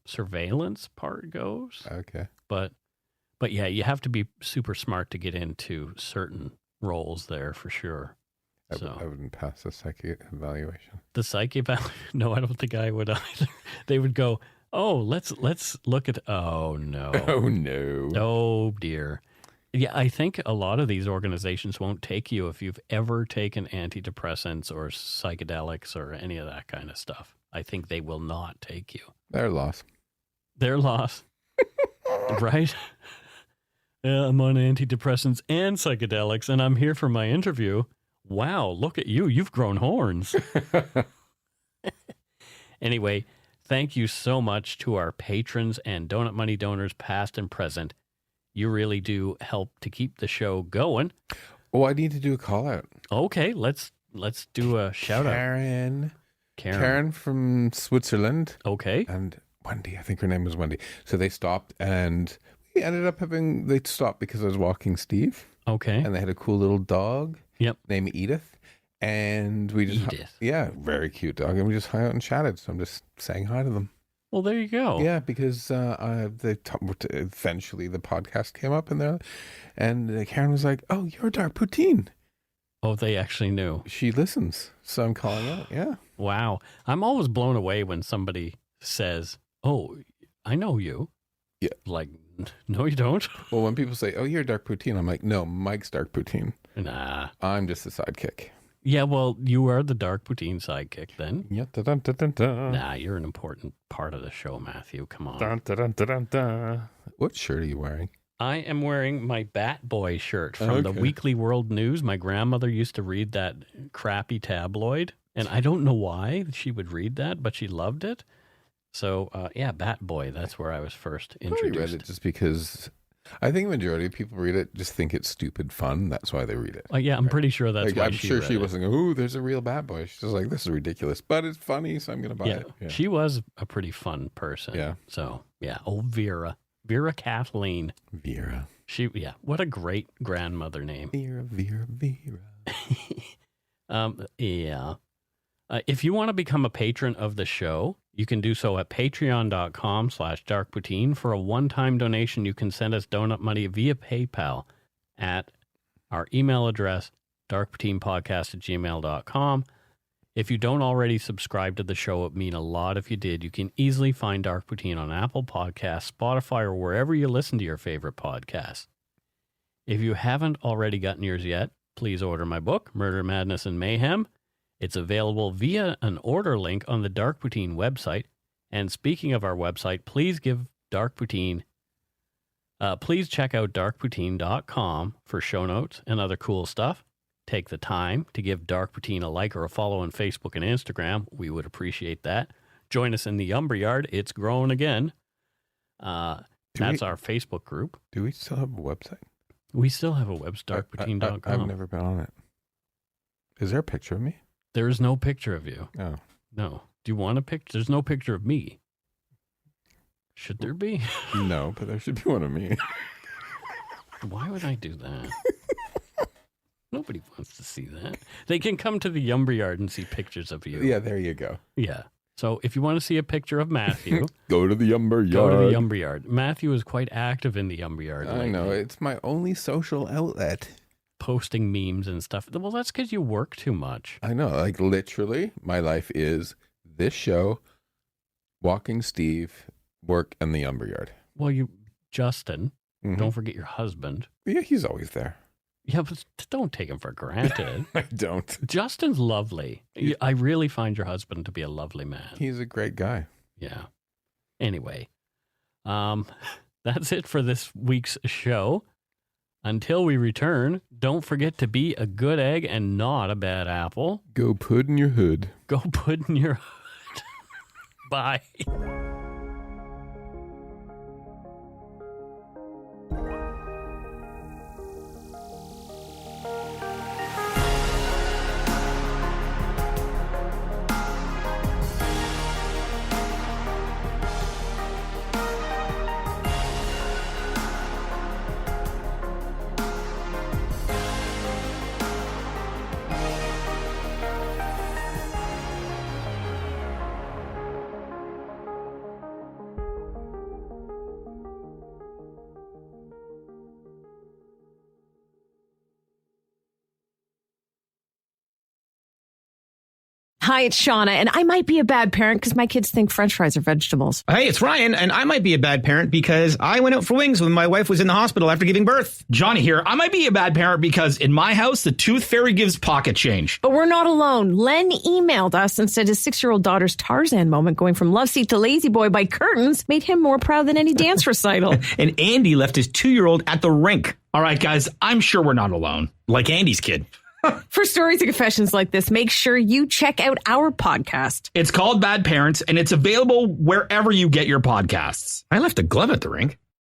surveillance part goes. Okay. But yeah, you have to be super smart to get into certain roles there for sure. I wouldn't pass the psyche evaluation. The psyche evaluation? No, I don't think I would either. They would go, oh, let's look at, oh no. Oh no. Oh dear. Yeah, I think a lot of these organizations won't take you if you've ever taken antidepressants or psychedelics or any of that kind of stuff. I think they will not take you. Their loss. Their loss. Right? Yeah, I'm on antidepressants and psychedelics, and I'm here for my interview. Wow, look at you. You've grown horns. Anyway, thank you so much to our patrons and Donut Money donors, past and present. You really do help to keep the show going. Oh, I need to do a call out. Okay, let's do a shout out. Karen from Switzerland. Okay. And Wendy, I think her name was Wendy. So they stopped, and we ended up they stopped because I was walking Steve. Okay. And they had a cool little dog. Yep. Named Edith. And we just, very cute dog. And we just hung out and chatted. So I'm just saying hi to them. Well, there you go. Yeah, because eventually the podcast came up and Karen was like, oh, you're Dark Poutine. Oh, they actually knew. She listens. So I'm calling out. Yeah. Wow. I'm always blown away when somebody says, oh, I know you. Yeah. Like, no, you don't. Well, when people say, oh, you're Dark Poutine, I'm like, no, Mike's Dark Poutine. Nah. I'm just a sidekick. Yeah, well, you are the Dark Poutine sidekick then. Yeah, dun. Nah, you're an important part of the show, Matthew. Come on. Dun. What shirt are you wearing? I am wearing my Bat Boy shirt from the Weekly World News. My grandmother used to read that crappy tabloid, and I don't know why she would read that, but she loved it. So, Bat Boy, that's where I was first introduced. I read it just because I think the majority of people read it just think it's stupid fun. That's why they read it. I'm pretty sure that's why I'm she sure read she it. wasn't going, ooh, there's a real Bat Boy. She's like, this is ridiculous, but it's funny, so I'm going to buy it. Yeah. She was a pretty fun person. Yeah. So, old Vera Kathleen. Vera. What a great grandmother name. Vera. If you want to become a patron of the show, you can do so at patreon.com/darkpoutine. For a one-time donation, you can send us donut money via PayPal at our email address, darkpoutinepodcast@gmail.com. If you don't already subscribe to the show, it would mean a lot if you did. You can easily find Dark Poutine on Apple Podcasts, Spotify, or wherever you listen to your favorite podcasts. If you haven't already gotten yours yet, please order my book, Murder, Madness, and Mayhem. It's available via an order link on the Dark Poutine website. And speaking of our website, please check out darkpoutine.com for show notes and other cool stuff. Take the time to give Dark Poutine a like or a follow on Facebook and Instagram. We would appreciate that. Join us in the Umberyard. It's grown again. That's our Facebook group. Do we still have a website? We still have a website, darkpoutine.com. I've never been on it. Is there a picture of me? There is no picture of you. Oh. No. Do you want a picture? There's no picture of me. Should there be? No, but there should be one of me. Why would I do that? Nobody wants to see that. They can come to the Umberyard and see pictures of you. Yeah, there you go. Yeah. So if you want to see a picture of Matthew, go to the Umberyard. Go to the Umberyard. Matthew is quite active in the Umberyard. I know. It's my only social outlet. Posting memes and stuff. Well, that's because you work too much. I know. Like, literally, my life is this show, Walking Steve, work, and the Umberyard. Well, Justin, don't forget your husband. Yeah, he's always there. Yeah, but don't take him for granted. I don't. Justin's lovely. I really find your husband to be a lovely man. He's a great guy. Yeah. Anyway, that's it for this week's show. Until we return, don't forget to be a good egg and not a bad apple. Go put in your hood. Go put in your hood. Bye. Hi, it's Shauna, and I might be a bad parent because my kids think French fries are vegetables. Hey, it's Ryan, and I might be a bad parent because I went out for wings when my wife was in the hospital after giving birth. Johnny here. I might be a bad parent because in my house, the tooth fairy gives pocket change. But we're not alone. Len emailed us and said his 6-year-old daughter's Tarzan moment going from love seat to lazy boy by curtains made him more proud than any dance recital. And Andy left his 2-year-old at the rink. All right, guys, I'm sure we're not alone. Like Andy's kid. For stories and confessions like this, make sure you check out our podcast. It's called Bad Parents, and it's available wherever you get your podcasts. I left a glove at the rink.